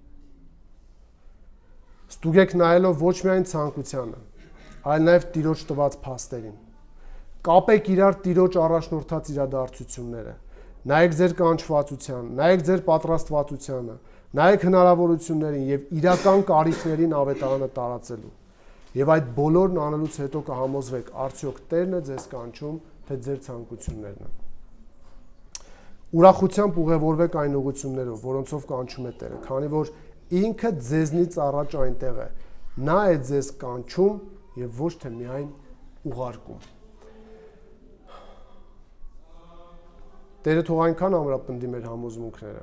S1: Ստուգեք նայելով ոչ միայն ցանկությանը, այլ նաեւ Տիրոջ տված փաստերին։ Կապեք իրար Տիրոջ առաջնորդած իրադարձությունները։ Նայեք ձեր կանչվածության, նայեք ձեր պատրաստվածությանը, նայեք հնարավորություններին եւ իրական կարիքներին ավետարանը տարածելու։ Եվ այդ բոլորն անելուց հետո կհամոզվեք, արդյոք Տերն է ձեզ կանչում, թե ձեր ցանկություններն են։ Ուրախությամբ ուղևորվեք այն ուղղություններով, որոնցով կանչում է Տերը, քանի որ ինքը ձեզնից առաջ այնտեղ է։ Նա է ձեզ կանչում եւ ոչ թե միայն ուղարկում։ Տերը թող այնքան ամրապնդի մեր համոզմունքները,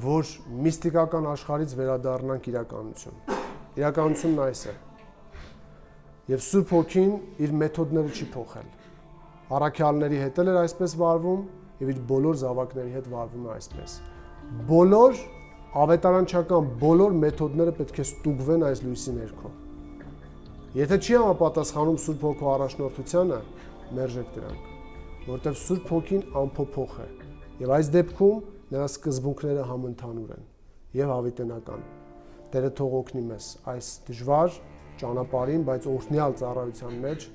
S1: որ միստիկական աշխարհից վերադառնանք իրականություն։ Իրականությունն այս է։ Եվ Սուրբ Հոգին իր մեթոդները չի փոխել։ Առաքյալների հետ էլ էր այսպես վարվում եւ իր բոլոր զավակների հետ վարվում է այսպես։ Բոլոր ավետարանչական բոլոր մեթոդները պետք է ստուգվեն այս լույսի ներքո։ Եթե չի համապատասխանում Սուրբ Հոգու առաջնորդությանը, մերժեք դրանք, որտեղ Սուրբ Հոգին անփոփոխ է եւ այս դեպքում նրա սկզբունքները համընդհանուր են եւ հավիտենական։ Տերը թող օգնի մեզ այս դժվար ճանապարհին, բայց օրհնյալ ծառայության մեջ,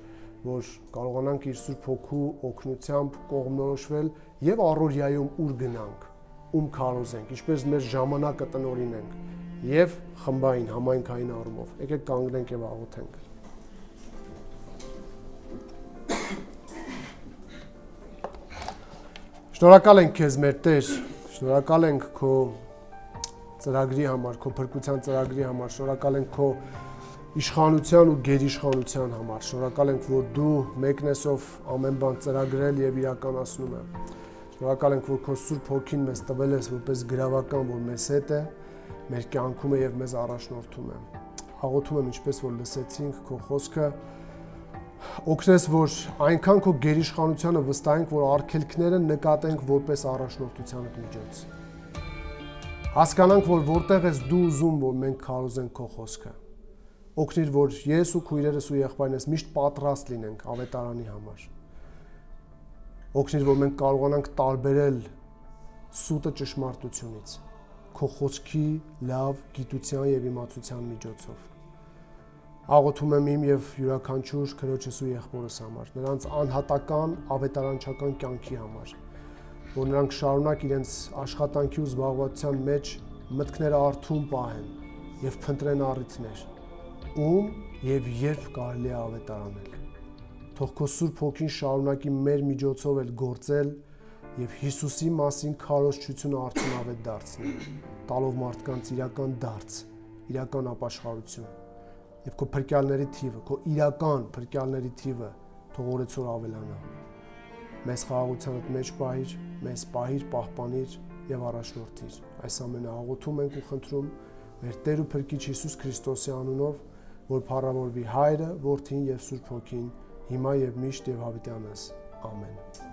S1: որ կարողանանք իր Սուրբ Հոգու օգնությամբ կողմնորոշվել եւ առօրյայում ուր գնանք, ում քարոզենք, ինչպես մեր ժամանակը տնօրինենք եւ խմբային համայնքային առումով։ Եկեք կանգնենք եւ աղոթենք։ Շնորհակալ ենք քեզ մեր Տեր, շնորհակալ ենք քո ծրագրի համար, քո փրկության ծրագրի համար, շնորհակալ ենք քո իշխանության ու գերիշխանության համար, շնորհակալ ենք, որ դու մեկնեսով ամեն բան ծրագրել եւ իրականացնում ես։ Շնորհակալ ենք, որ քո Սուրբ Հոգին մեզ տվել ես որպես գրավական, որ մեզ հետ է մեր կյանքում է եւ մեզ առաջնորդում է։ Աղոթում եմ, ինչպես որ լսեցինք քո խոսքը, օգնես, որ այնքան քո գերիշխանությանը վստահենք, որ արգելքները նկատենք որպես առաջնորդության միջոց։ Հասկանանք, որ որտեղ ես դու ուզում, որ մենք քարոզենք քո խոսքը։ Օգնիր, որ ես ու քույրերս ու եղբայրներս միշտ պատրաստ լինենք ավետարանի համար։ Օգնիր, որ մենք կարողանանք տարբերել սուտը ճշմարտությունից, քո խոսքի լավ գիտության եւ իմացության միջոցով։ Աղոթում եմ իմ եւ յուրաքանչյուր քրոջս ու եղբորս համար, նրանց անհատական ավետարանչական կյանքի համար, որ նրանք շարունակ իրենց աշխատանքի ու զբաղվածության մեջ մտքները արթուն պահեն եւ փնտրեն առիթներ, ում եւ երբ կարելի է ավետարանել։ Թող քո Սուրբ Հոգին շարունակի մեր միջոցով էլ գործել եւ Հիսուսի մասին քարոզչությունը արդյունավետ դարձնել, տալով մարդկանց իրական դարձ, իրական ապաշխարություն։ Եվ քո փրկյալների թիվը, քո իրական փրկյալների թիվը թող օրեցօր ավելանա։ Մեզ խաղաղությանդ մեջ պահիր, մեզ պահիր, պահպանիր եւ առաջնորդիր։ Այս ամենը աղոթում ենք ու խնդրում մեր Տեր ու Փրկիչ Հիսուս Քրիստոսի անունով, որ փառավորվի Հայրը, Որդին եւ Սուրբ Հոգին, հիմա եւ միշտ եւ հավիտյանս։ Ամեն։